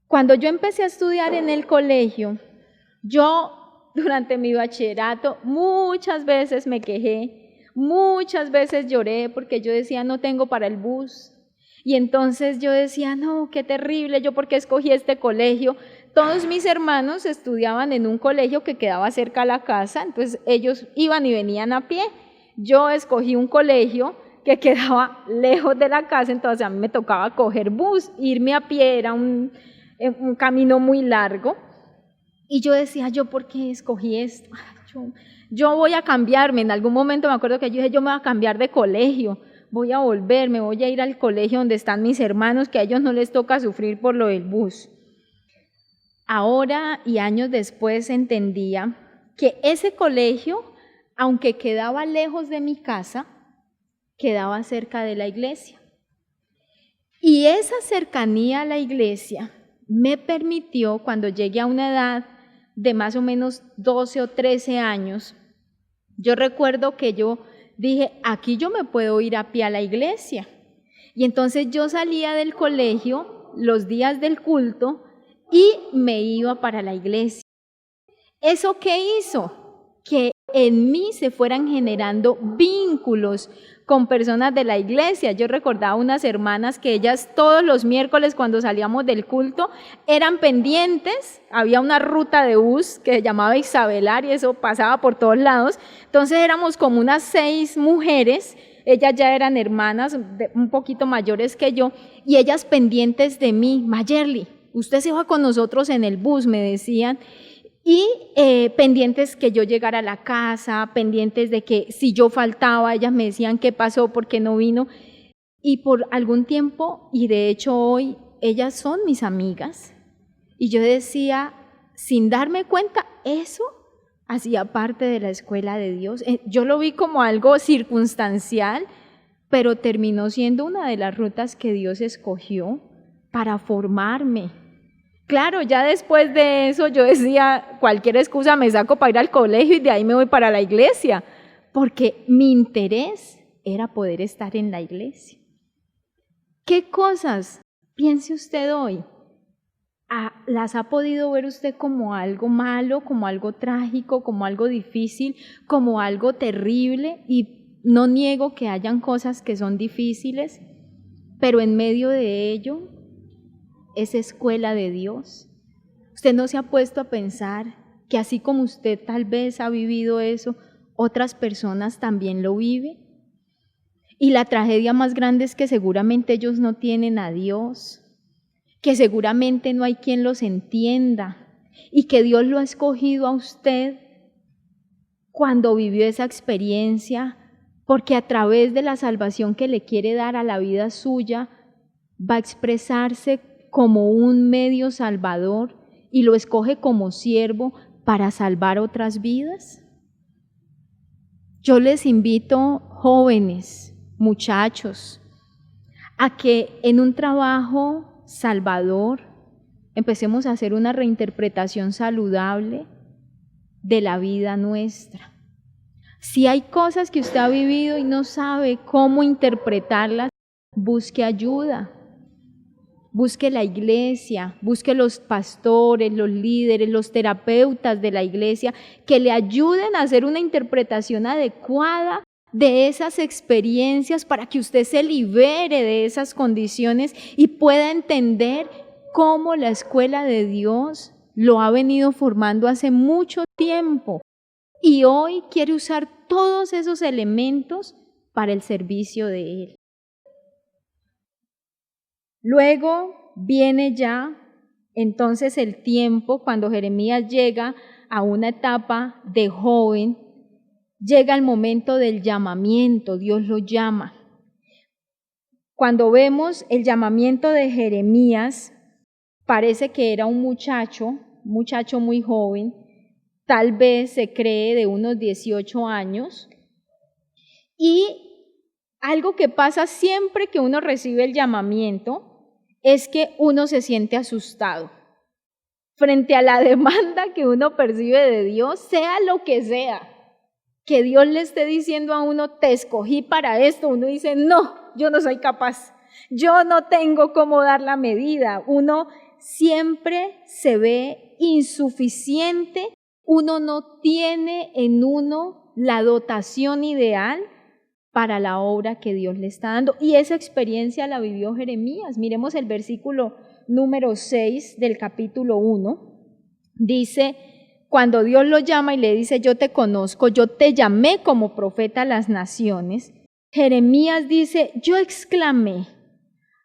[SPEAKER 3] Cuando yo empecé a estudiar en el colegio, yo durante mi bachillerato muchas veces me quejé, muchas veces lloré porque yo decía no tengo para el bus. Y entonces yo decía, no, qué terrible, yo por qué escogí este colegio. Todos mis hermanos estudiaban en un colegio que quedaba cerca a la casa, entonces ellos iban y venían a pie. Yo escogí un colegio que quedaba lejos de la casa, entonces a mí me tocaba coger bus, irme a pie, era un camino muy largo. Y yo decía, ¿yo por qué escogí esto? Yo voy a cambiarme, en algún momento me acuerdo que yo dije, yo me voy a cambiar de colegio. Voy a volver, me voy a ir al colegio donde están mis hermanos, que a ellos no les toca sufrir por lo del bus. Ahora y años después entendía que ese colegio, aunque quedaba lejos de mi casa, quedaba cerca de la iglesia. Y esa cercanía a la iglesia me permitió, cuando llegué a una edad de más o menos 12 o 13 años, yo recuerdo que yo dije, aquí yo me puedo ir a pie a la iglesia. Y entonces yo salía del colegio los días del culto y me iba para la iglesia. ¿Eso qué hizo? Que en mí se fueran generando vínculos con personas de la iglesia. Yo recordaba unas hermanas que ellas todos los miércoles cuando salíamos del culto eran pendientes, había una ruta de bus que se llamaba Isabelar y eso pasaba por todos lados, entonces éramos como unas 6 mujeres, ellas ya eran hermanas un poquito mayores que yo y ellas pendientes de mí, Mayerly, usted se va con nosotros en el bus, me decían. Y pendientes que yo llegara a la casa, pendientes de que si yo faltaba, ellas me decían qué pasó, por qué no vino. Y por algún tiempo, y de hecho hoy, ellas son mis amigas. Y yo decía, sin darme cuenta, eso hacía parte de la escuela de Dios. Yo lo vi como algo circunstancial, pero terminó siendo una de las rutas que Dios escogió para formarme. Claro, ya después de eso yo decía, cualquier excusa me saco para ir al colegio y de ahí me voy para la iglesia, porque mi interés era poder estar en la iglesia. ¿Qué cosas, piense usted hoy, las ha podido ver usted como algo malo, como algo trágico, como algo difícil, como algo terrible? Y no niego que hayan cosas que son difíciles, pero en medio de ello, es escuela de Dios. Usted no se ha puesto a pensar que así como usted tal vez ha vivido eso, otras personas también lo viven. Y la tragedia más grande es que seguramente ellos no tienen a Dios, que seguramente no hay quien los entienda y que Dios lo ha escogido a usted cuando vivió esa experiencia, porque a través de la salvación que le quiere dar a la vida suya, va a expresarse como un medio salvador y lo escoge como siervo para salvar otras vidas. Yo les invito, jóvenes, muchachos, a que en un trabajo salvador empecemos a hacer una reinterpretación saludable de la vida nuestra. Si hay cosas que usted ha vivido y no sabe cómo interpretarlas, busque ayuda. Busque la iglesia, busque los pastores, los líderes, los terapeutas de la iglesia que le ayuden a hacer una interpretación adecuada de esas experiencias para que usted se libere de esas condiciones y pueda entender cómo la escuela de Dios lo ha venido formando hace mucho tiempo y hoy quiere usar todos esos elementos para el servicio de Él. Luego viene ya entonces el tiempo cuando Jeremías llega a una etapa de joven, llega el momento del llamamiento, Dios lo llama. Cuando vemos el llamamiento de Jeremías, parece que era un muchacho muy joven, tal vez se cree de unos 18 años, y algo que pasa siempre que uno recibe el llamamiento es que uno se siente asustado frente a la demanda que uno percibe de Dios, sea lo que sea, que Dios le esté diciendo a uno, te escogí para esto, uno dice, no, yo no soy capaz, yo no tengo cómo dar la medida, uno siempre se ve insuficiente, uno no tiene en uno la dotación ideal para la obra que Dios le está dando. Y esa experiencia la vivió Jeremías. Miremos el versículo número 6 del capítulo 1. Dice, cuando Dios lo llama y le dice, yo te conozco, yo te llamé como profeta a las naciones. Jeremías dice, yo exclamé,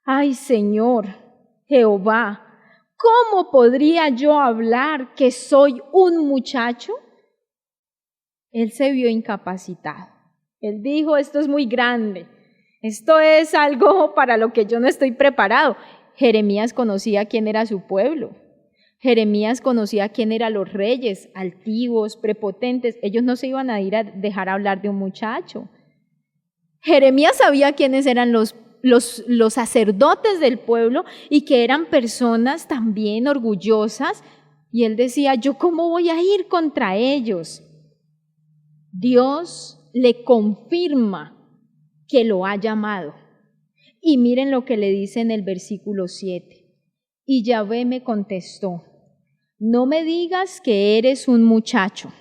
[SPEAKER 3] ay Señor, Jehová, ¿cómo podría yo hablar que soy un muchacho? Él se vio incapacitado. Él dijo, esto es muy grande, esto es algo para lo que yo no estoy preparado. Jeremías conocía quién era su pueblo. Jeremías conocía quién eran los reyes, altivos, prepotentes. Ellos no se iban a ir a dejar hablar de un muchacho. Jeremías sabía quiénes eran los sacerdotes del pueblo y que eran personas también orgullosas. Y él decía, ¿yo cómo voy a ir contra ellos? Dios le confirma que lo ha llamado. Y miren lo que le dice en el versículo 7. Y Yahvé me contestó, no me digas que eres un muchacho.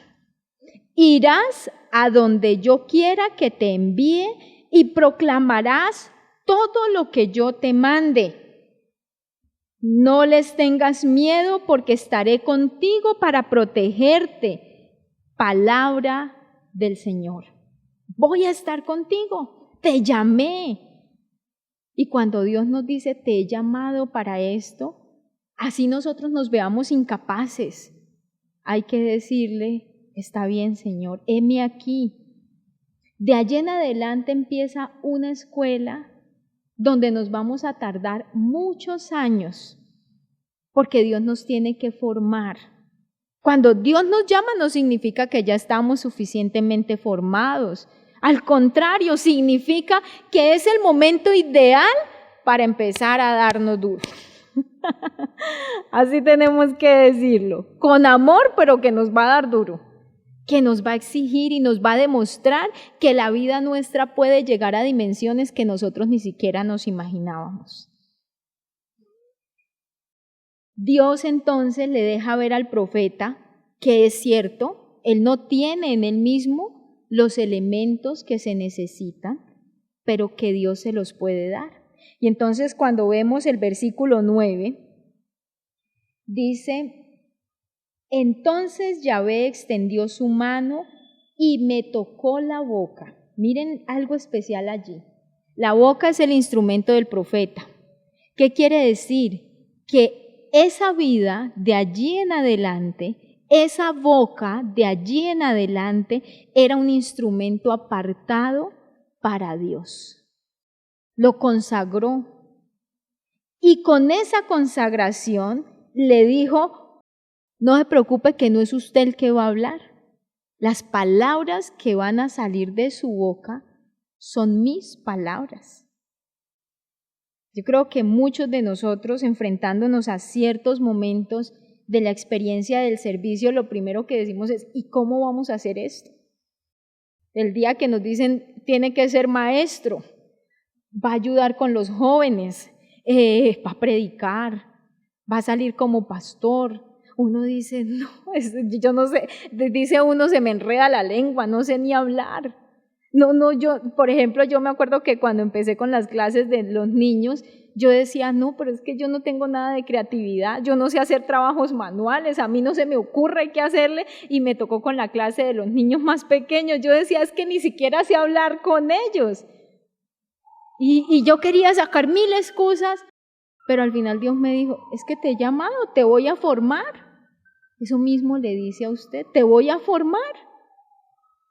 [SPEAKER 3] Irás a donde yo quiera que te envíe y proclamarás todo lo que yo te mande. No les tengas miedo porque estaré contigo para protegerte. Palabra del Señor. Voy a estar contigo, te llamé. Y cuando Dios nos dice, te he llamado para esto, así nosotros nos veamos incapaces, hay que decirle, está bien Señor, heme aquí. De allí en adelante empieza una escuela donde nos vamos a tardar muchos años, porque Dios nos tiene que formar. Cuando Dios nos llama no significa que ya estamos suficientemente formados. Al contrario, significa que es el momento ideal para empezar a darnos duro. Así tenemos que decirlo, con amor, pero que nos va a dar duro, que nos va a exigir y nos va a demostrar que la vida nuestra puede llegar a dimensiones que nosotros ni siquiera nos imaginábamos. Dios entonces le deja ver al profeta que es cierto, él no tiene en él mismo los elementos que se necesitan, pero que Dios se los puede dar. Y entonces cuando vemos el versículo 9, dice, entonces Yahvé extendió su mano y me tocó la boca. Miren algo especial allí. La boca es el instrumento del profeta. ¿Qué quiere decir? Que esa vida de allí en adelante, esa boca de allí en adelante era un instrumento apartado para Dios. Lo consagró. Y con esa consagración le dijo, no se preocupe que no es usted el que va a hablar. Las palabras que van a salir de su boca son mis palabras. Yo creo que muchos de nosotros, enfrentándonos a ciertos momentos de la experiencia del servicio, lo primero que decimos es, ¿y cómo vamos a hacer esto? El día que nos dicen, tiene que ser maestro, va a ayudar con los jóvenes, va a predicar, va a salir como pastor. Uno dice, no, yo no sé, dice uno, se me enreda la lengua, no sé ni hablar. No, yo, por ejemplo, yo me acuerdo que cuando empecé con las clases de los niños, yo decía, no, pero es que yo no tengo nada de creatividad, yo no sé hacer trabajos manuales, a mí no se me ocurre qué hacerle, y me tocó con la clase de los niños más pequeños, yo decía, es que ni siquiera sé hablar con ellos. Y yo quería sacar 1000 excusas, pero al final Dios me dijo, es que te he llamado, te voy a formar. Eso mismo le dice a usted, te voy a formar.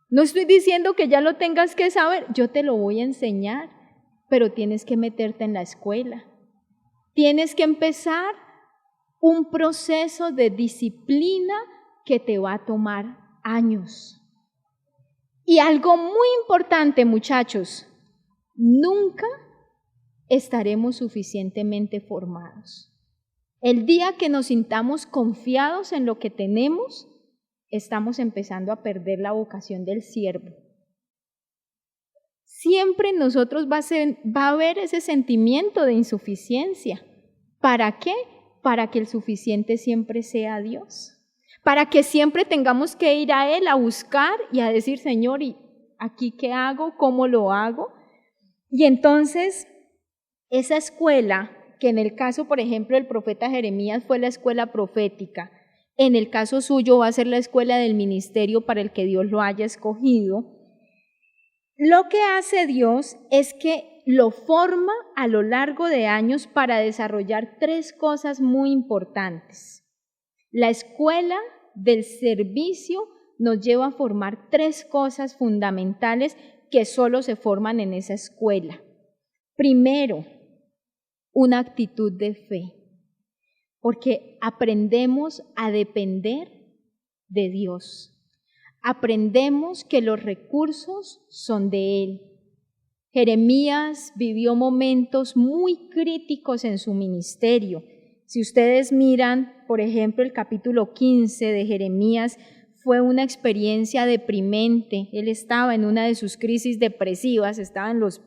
[SPEAKER 3] No estoy diciendo que ya lo tengas que saber, yo te lo voy a enseñar pero tienes que meterte en la escuela. Tienes que empezar un proceso de disciplina que te va a tomar años. Y algo muy importante, muchachos, nunca estaremos suficientemente formados. El día que nos sintamos confiados en lo que tenemos, estamos empezando a perder la vocación del siervo. Siempre en nosotros va a haber ese sentimiento de insuficiencia. ¿Para qué? Para que el suficiente siempre sea Dios. Para que siempre tengamos que ir a Él a buscar y a decir, Señor, ¿y aquí qué hago? ¿Cómo lo hago? Y entonces, esa escuela, que en el caso, por ejemplo, del profeta Jeremías fue la escuela profética, en el caso suyo va a ser la escuela del ministerio para el que Dios lo haya escogido. Lo que hace Dios es que lo forma a lo largo de años para desarrollar 3 cosas muy importantes. La escuela del servicio nos lleva a formar 3 cosas fundamentales que solo se forman en esa escuela. Primero, una actitud de fe, porque aprendemos a depender de Dios. Aprendemos que los recursos son de Él. Jeremías vivió momentos muy críticos en su ministerio. Si ustedes miran, por ejemplo, el capítulo 15 de Jeremías, fue una experiencia deprimente. Él estaba en una de sus crisis depresivas, estaba en los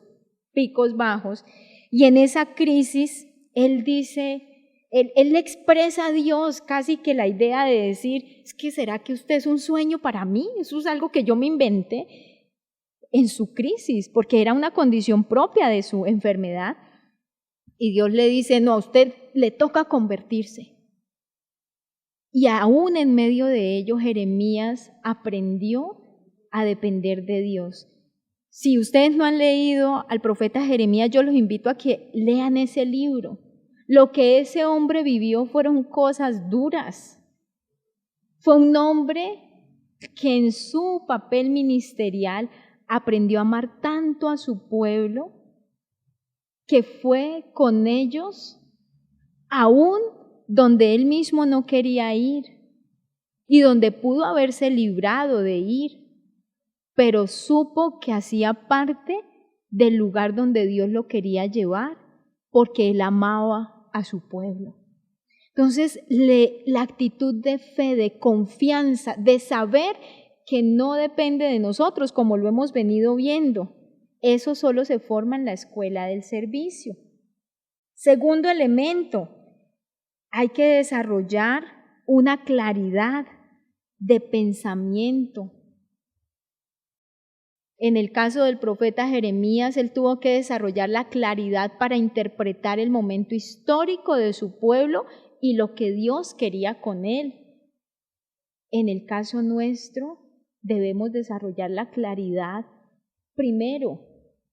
[SPEAKER 3] picos bajos, y en esa crisis él dice, él expresa a Dios casi que la idea de decir, es que ¿será que usted es un sueño para mí? Eso es algo que yo me inventé en su crisis, porque era una condición propia de su enfermedad. Y Dios le dice, no, a usted le toca convertirse. Y aún en medio de ello, Jeremías aprendió a depender de Dios. Si ustedes no han leído al profeta Jeremías, yo los invito a que lean ese libro. Lo que ese hombre vivió fueron cosas duras. Fue un hombre que en su papel ministerial aprendió a amar tanto a su pueblo, que fue con ellos aún donde él mismo no quería ir y donde pudo haberse librado de ir, pero supo que hacía parte del lugar donde Dios lo quería llevar, porque él amaba a su pueblo. Entonces, la actitud de fe, de confianza, de saber que no depende de nosotros, como lo hemos venido viendo, eso solo se forma en la escuela del servicio. Segundo elemento, hay que desarrollar una claridad de pensamiento. En el caso del profeta Jeremías, él tuvo que desarrollar la claridad para interpretar el momento histórico de su pueblo y lo que Dios quería con él. En el caso nuestro, debemos desarrollar la claridad, primero,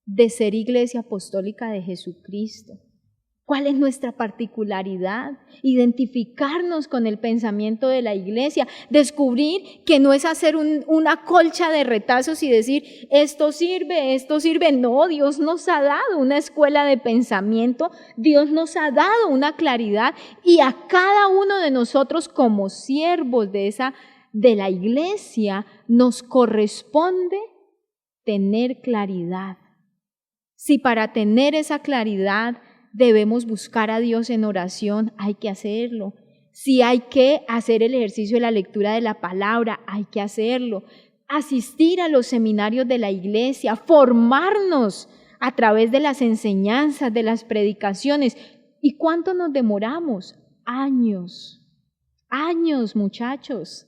[SPEAKER 3] de ser Iglesia Apostólica de Jesucristo. ¿Cuál es nuestra particularidad? Identificarnos con el pensamiento de la iglesia, descubrir que no es hacer una colcha de retazos y decir, esto sirve. No, Dios nos ha dado una escuela de pensamiento, Dios nos ha dado una claridad y a cada uno de nosotros como siervos de la iglesia nos corresponde tener claridad. Si para tener esa claridad debemos buscar a Dios en oración, hay que hacerlo. Si hay que hacer el ejercicio de la lectura de la palabra, hay que hacerlo. Asistir a los seminarios de la iglesia, formarnos a través de las enseñanzas, de las predicaciones. ¿Y cuánto nos demoramos? Años, muchachos.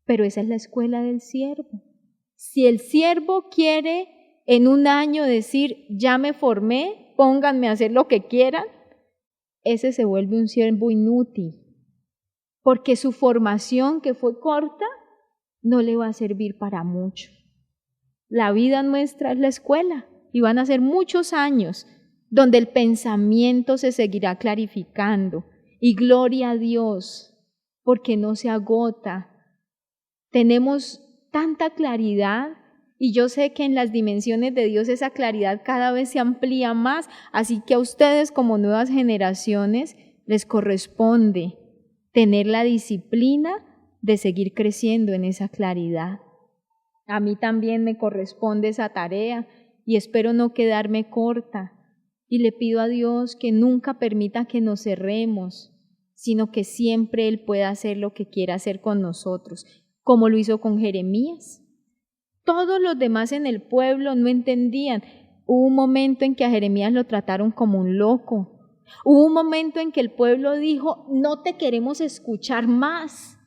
[SPEAKER 3] Pero esa es la escuela del siervo. Si el siervo quiere en un año decir, ya me formé, pónganme a hacer lo que quieran, ese se vuelve un siervo inútil, porque su formación, que fue corta, no le va a servir para mucho. La vida nuestra es la escuela y van a ser muchos años donde el pensamiento se seguirá clarificando y gloria a Dios, porque no se agota. Tenemos tanta claridad Y yo sé que en las dimensiones de Dios esa claridad cada vez se amplía más, así que a ustedes como nuevas generaciones les corresponde tener la disciplina de seguir creciendo en esa claridad. A mí también me corresponde esa tarea y espero no quedarme corta. Y le pido a Dios que nunca permita que nos cerremos, sino que siempre Él pueda hacer lo que quiera hacer con nosotros, como lo hizo con Jeremías. Todos los demás en el pueblo no entendían. Hubo un momento en que a Jeremías lo trataron como un loco. Hubo un momento en que el pueblo dijo, no te queremos escuchar más.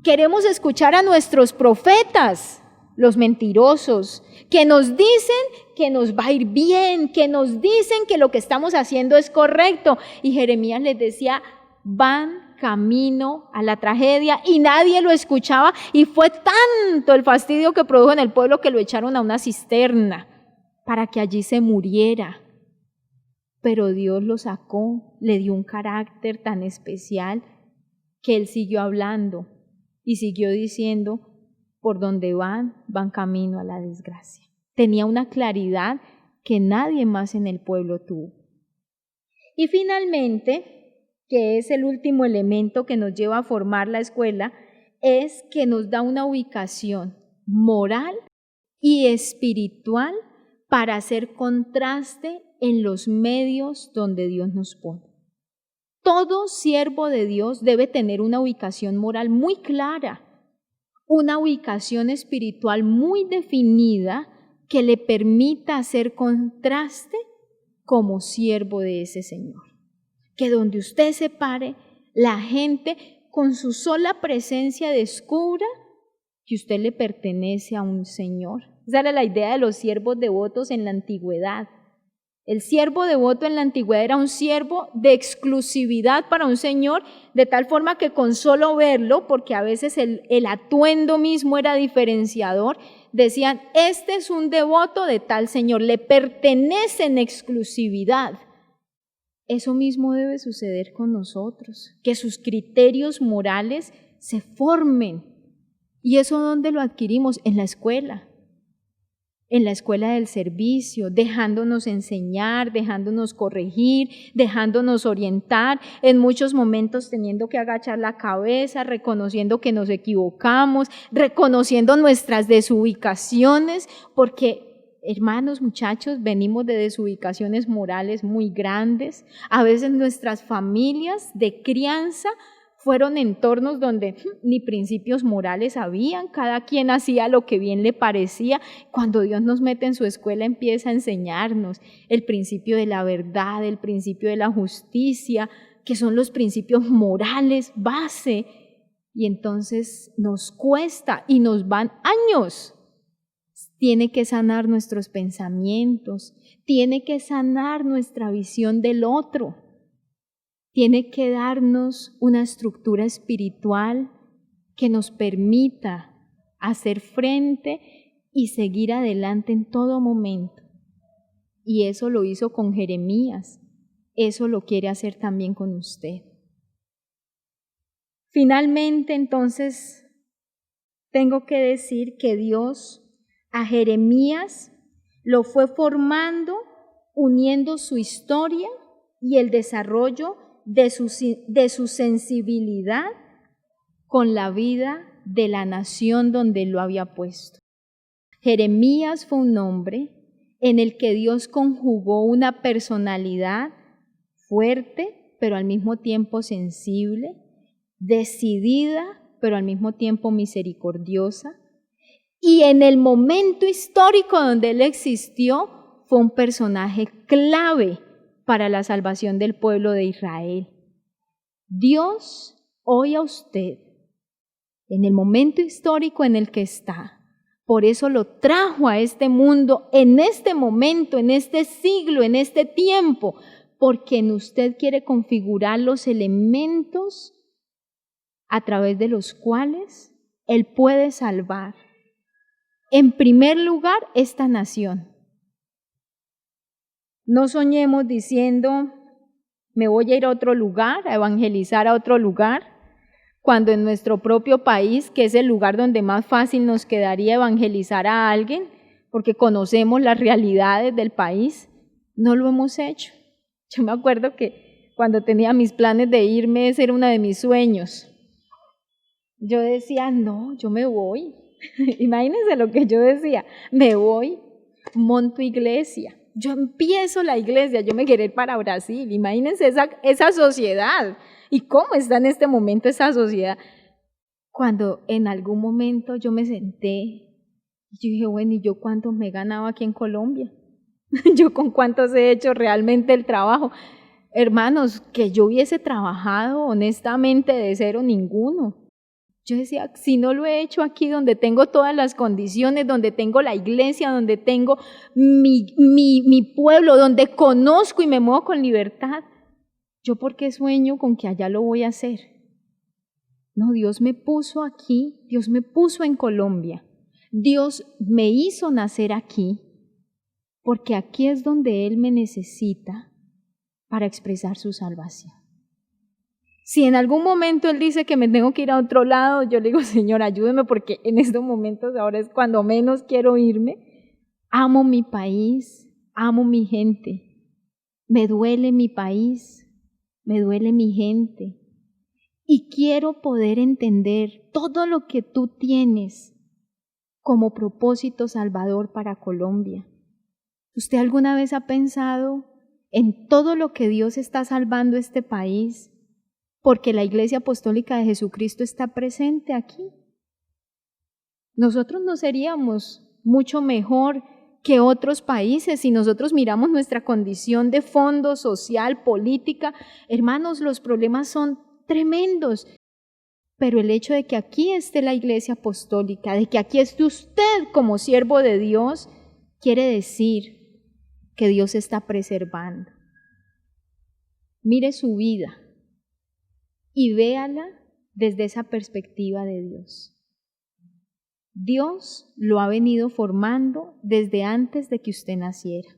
[SPEAKER 3] Queremos escuchar a nuestros profetas, los mentirosos, que nos dicen que nos va a ir bien, que nos dicen que lo que estamos haciendo es correcto. Y Jeremías les decía, van camino a la tragedia, y nadie lo escuchaba, y fue tanto el fastidio que produjo en el pueblo que lo echaron a una cisterna para que allí se muriera. Pero Dios lo sacó, le dio un carácter tan especial que él siguió hablando y siguió diciendo, por donde van camino a la desgracia. Tenía una claridad que nadie más en el pueblo tuvo. Y finalmente, que es el último elemento que nos lleva a formar la escuela, es que nos da una ubicación moral y espiritual para hacer contraste en los medios donde Dios nos pone. Todo siervo de Dios debe tener una ubicación moral muy clara, una ubicación espiritual muy definida que le permita hacer contraste como siervo de ese Señor. Que donde usted se pare, la gente con su sola presencia descubra que usted le pertenece a un Señor. Esa era la idea de los siervos devotos en la antigüedad. El siervo devoto en la antigüedad era un siervo de exclusividad para un Señor, de tal forma que con solo verlo, porque a veces el atuendo mismo era diferenciador, decían, este es un devoto de tal Señor, le pertenece en exclusividad. Eso mismo debe suceder con nosotros, que sus criterios morales se formen. ¿Y eso dónde lo adquirimos? En la escuela del servicio, dejándonos enseñar, dejándonos corregir, dejándonos orientar, en muchos momentos teniendo que agachar la cabeza, reconociendo que nos equivocamos, reconociendo nuestras desubicaciones, porque hermanos, muchachos, venimos de desubicaciones morales muy grandes. A veces nuestras familias de crianza fueron entornos donde ni principios morales habían, cada quien hacía lo que bien le parecía. Cuando Dios nos mete en su escuela empieza a enseñarnos el principio de la verdad, el principio de la justicia, que son los principios morales base. Y entonces nos cuesta y nos van años. Tiene que sanar nuestros pensamientos, tiene que sanar nuestra visión del otro, tiene que darnos una estructura espiritual que nos permita hacer frente y seguir adelante en todo momento. Y eso lo hizo con Jeremías, eso lo quiere hacer también con usted. Finalmente, entonces, tengo que decir que Dios a Jeremías lo fue formando, uniendo su historia y el desarrollo de su sensibilidad con la vida de la nación donde lo había puesto. Jeremías fue un hombre en el que Dios conjugó una personalidad fuerte, pero al mismo tiempo sensible, decidida, pero al mismo tiempo misericordiosa. Y en el momento histórico donde él existió, fue un personaje clave para la salvación del pueblo de Israel. Dios hoy a usted, en el momento histórico en el que está, por eso lo trajo a este mundo, en este momento, en este siglo, en este tiempo, porque en usted quiere configurar los elementos a través de los cuales Él puede salvar. En primer lugar, esta nación. No soñemos diciendo, me voy a ir a otro lugar, a evangelizar a otro lugar, cuando en nuestro propio país, que es el lugar donde más fácil nos quedaría evangelizar a alguien, porque conocemos las realidades del país, no lo hemos hecho. Yo me acuerdo que cuando tenía mis planes de irme, ese era uno de mis sueños. Yo decía, no, yo me voy. Imagínense lo que yo decía, me voy, monto iglesia. Yo empiezo la iglesia, yo me quiero ir para Brasil. Imagínense esa sociedad. ¿Y cómo está en este momento esa sociedad? Cuando en algún momento yo me senté, yo dije, bueno, ¿y yo cuánto me he ganado aquí en Colombia? ¿Yo con cuántos he hecho realmente el trabajo? Hermanos, que yo hubiese trabajado honestamente de cero ninguno. Yo decía, si no lo he hecho aquí donde tengo todas las condiciones, donde tengo la iglesia, donde tengo mi pueblo, donde conozco y me muevo con libertad, ¿yo por qué sueño con que allá lo voy a hacer? No, Dios me puso aquí, Dios me puso en Colombia, Dios me hizo nacer aquí, porque aquí es donde Él me necesita para expresar su salvación. Si en algún momento Él dice que me tengo que ir a otro lado, yo le digo, Señor, ayúdeme, porque en estos momentos ahora es cuando menos quiero irme. Amo mi país, amo mi gente, me duele mi país, me duele mi gente, y quiero poder entender todo lo que tú tienes como propósito salvador para Colombia. ¿Usted alguna vez ha pensado en todo lo que Dios está salvando este país? Porque la Iglesia Apostólica de Jesucristo está presente aquí. Nosotros no seríamos mucho mejor que otros países si nosotros miramos nuestra condición de fondo social, política. Hermanos, los problemas son tremendos. Pero el hecho de que aquí esté la Iglesia Apostólica, de que aquí esté usted como siervo de Dios, quiere decir que Dios está preservando. Mire su vida y véala desde esa perspectiva de Dios. Dios lo ha venido formando desde antes de que usted naciera.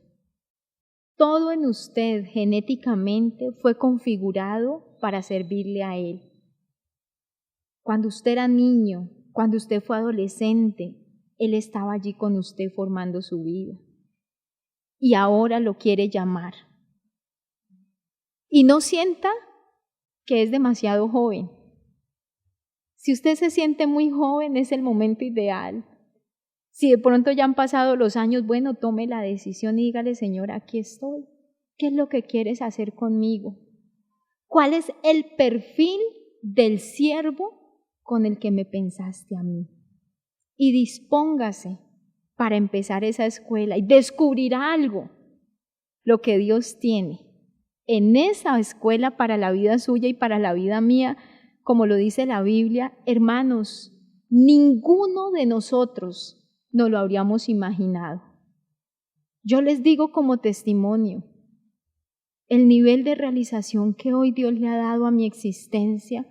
[SPEAKER 3] Todo en usted genéticamente fue configurado para servirle a Él. Cuando usted era niño, cuando usted fue adolescente, Él estaba allí con usted formando su vida. Y ahora lo quiere llamar. Y no sienta que es demasiado joven. Si usted se siente muy joven, es el momento ideal. Si de pronto ya han pasado los años, bueno, tome la decisión y dígale, Señor, aquí estoy. ¿Qué es lo que quieres hacer conmigo? ¿Cuál es el perfil del siervo con el que me pensaste a mí? Y dispóngase para empezar esa escuela y descubrirá algo, lo que Dios tiene en esa escuela para la vida suya y para la vida mía. Como lo dice la Biblia, hermanos, ninguno de nosotros nos lo habríamos imaginado. Yo les digo como testimonio, el nivel de realización que hoy Dios le ha dado a mi existencia,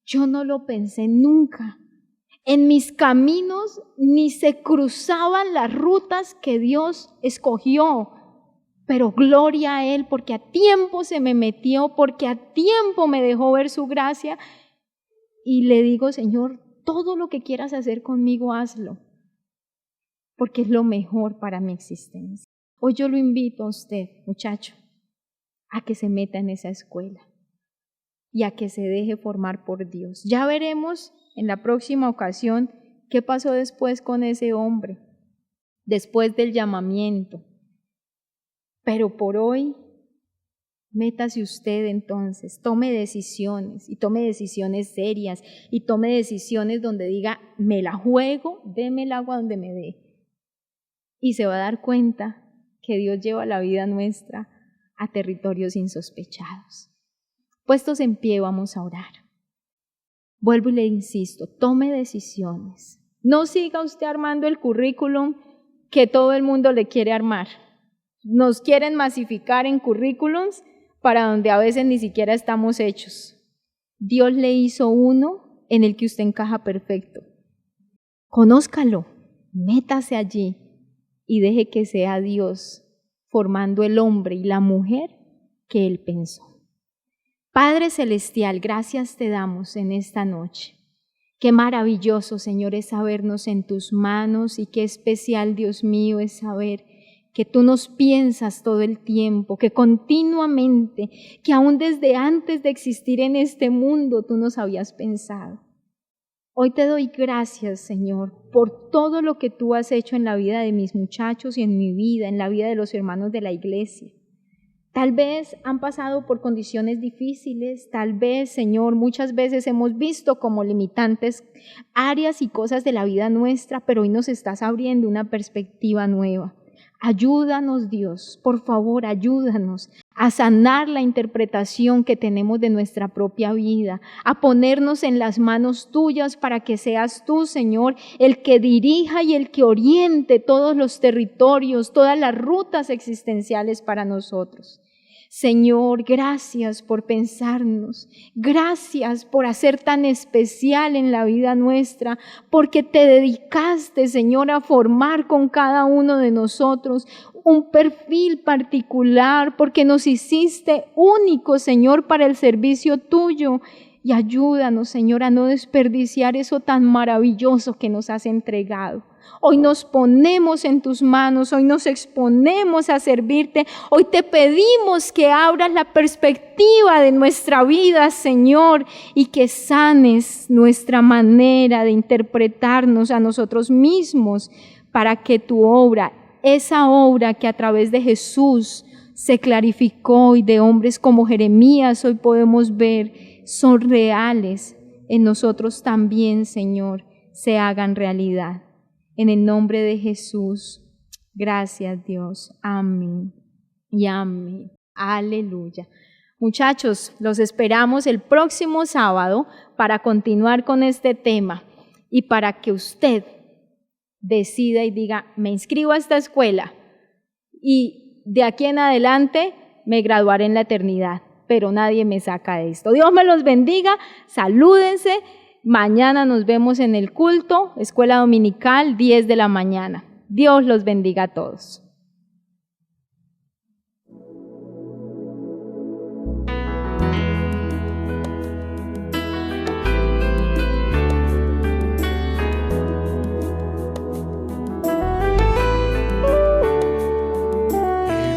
[SPEAKER 3] yo no lo pensé nunca. En mis caminos ni se cruzaban las rutas que Dios escogió, pero gloria a Él, porque a tiempo se me metió, porque a tiempo me dejó ver su gracia. Y le digo, Señor, todo lo que quieras hacer conmigo, hazlo, porque es lo mejor para mi existencia. Hoy yo lo invito a usted, muchacho, a que se meta en esa escuela y a que se deje formar por Dios. Ya veremos en la próxima ocasión qué pasó después con ese hombre, después del llamamiento. Pero por hoy, métase usted entonces, tome decisiones y tome decisiones serias y tome decisiones donde diga, me la juego, deme el agua donde me dé. Y se va a dar cuenta que Dios lleva la vida nuestra a territorios insospechados. Puestos en pie, vamos a orar. Vuelvo y le insisto, tome decisiones. No siga usted armando el currículum que todo el mundo le quiere armar. Nos quieren masificar en currículums para donde a veces ni siquiera estamos hechos. Dios le hizo uno en el que usted encaja perfecto. Conózcalo, métase allí y deje que sea Dios formando el hombre y la mujer que Él pensó. Padre Celestial, gracias te damos en esta noche. Qué maravilloso, Señor, es sabernos en tus manos y qué especial, Dios mío, es saber que tú nos piensas todo el tiempo, que continuamente, que aún desde antes de existir en este mundo tú nos habías pensado. Hoy te doy gracias, Señor, por todo lo que tú has hecho en la vida de mis muchachos y en mi vida, en la vida de los hermanos de la iglesia. Tal vez han pasado por condiciones difíciles, tal vez, Señor, muchas veces hemos visto como limitantes áreas y cosas de la vida nuestra, pero hoy nos estás abriendo una perspectiva nueva. Ayúdanos, Dios, por favor, ayúdanos a sanar la interpretación que tenemos de nuestra propia vida, a ponernos en las manos tuyas para que seas tú, Señor, el que dirija y el que oriente todos los territorios, todas las rutas existenciales para nosotros. Señor, gracias por pensarnos, gracias por hacer tan especial en la vida nuestra, porque te dedicaste, Señor, a formar con cada uno de nosotros un perfil particular, porque nos hiciste únicos, Señor, para el servicio tuyo. Y ayúdanos, Señor, a no desperdiciar eso tan maravilloso que nos has entregado. Hoy nos ponemos en tus manos, hoy nos exponemos a servirte, hoy te pedimos que abras la perspectiva de nuestra vida, Señor, y que sanes nuestra manera de interpretarnos a nosotros mismos para que tu obra, esa obra que a través de Jesús se clarificó y de hombres como Jeremías hoy podemos ver, son reales, en nosotros también, Señor, se hagan realidad. En el nombre de Jesús, gracias Dios, amén y amén, aleluya. Muchachos, los esperamos el próximo sábado para continuar con este tema y para que usted decida y diga, me inscribo a esta escuela y de aquí en adelante me graduaré en la eternidad, pero nadie me saca de esto. Dios me los bendiga, salúdense. Mañana nos vemos en el culto, escuela dominical, 10 de la mañana. Dios los bendiga a todos.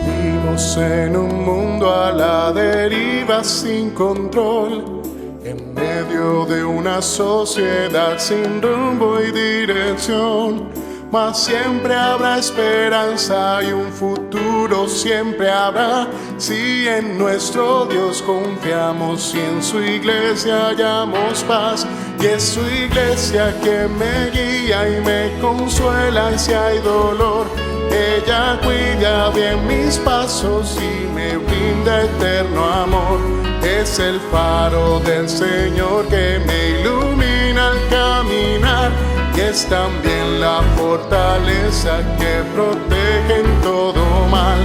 [SPEAKER 2] Vivimos en un mundo a la deriva sin control, en medio de una sociedad sin rumbo y dirección, mas siempre habrá esperanza y un futuro siempre habrá, si en nuestro Dios confiamos y en su iglesia hallamos paz. Y es su iglesia que me guía y me consuela si hay dolor. Ella cuida bien mis pasos y me brinda eterno amor. Es el faro del Señor que me ilumina al caminar, y es también la fortaleza que protege en todo mal.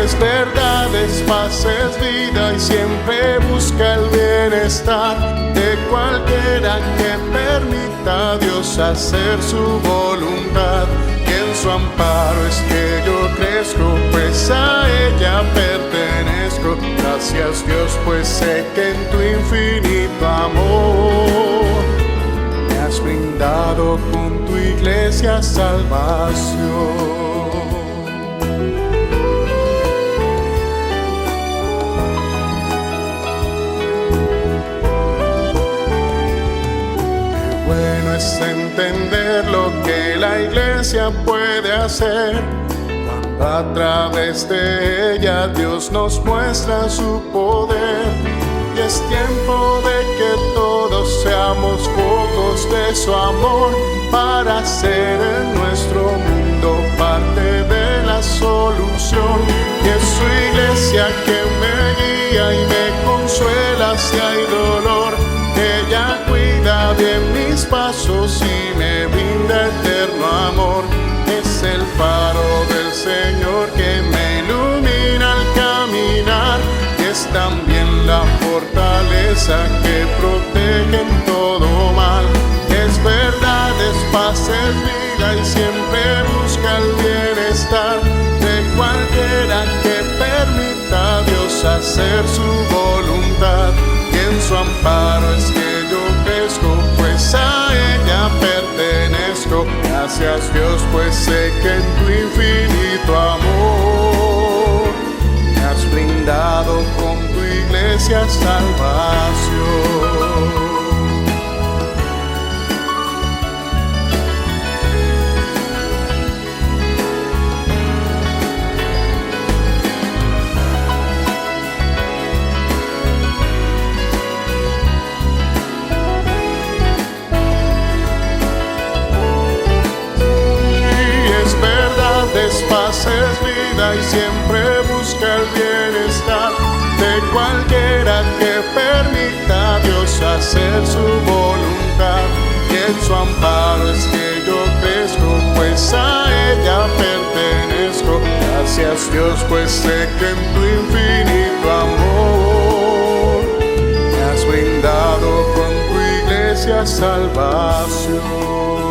[SPEAKER 2] Es verdad, es paz, es vida y siempre busca el bienestar de cualquiera que permita a Dios hacer su voluntad. Y en su amparo es que yo crezco, pues a ella pertenezco. Gracias Dios, pues sé que en tu infinito amor me has brindado con tu iglesia salvación. Es entender lo que la iglesia puede hacer cuando a través de ella Dios nos muestra su poder. Y es tiempo de que todos seamos focos de su amor para ser en nuestro mundo parte de la solución. Y es su iglesia que me guía y me consuela si hay dolor. Ella cuida bien mis pasos y me brinda eterno amor. Es el faro del Señor que me ilumina al caminar, y es también la fortaleza que protege en todo mal. Es verdad, es paz, es vida y siempre busca el bienestar de cualquiera que permita a Dios hacer su voluntad. su amparo es que yo crezco, pues a ella pertenezco. Gracias Dios, pues sé que en tu infinito amor me has brindado con tu iglesia salvación. Paz es vida y siempre busca el bienestar de cualquiera que permita a Dios hacer su voluntad. Y en su amparo es que yo crezco, pues a ella pertenezco. Gracias Dios, pues sé que en tu infinito amor me has brindado con tu iglesia salvación.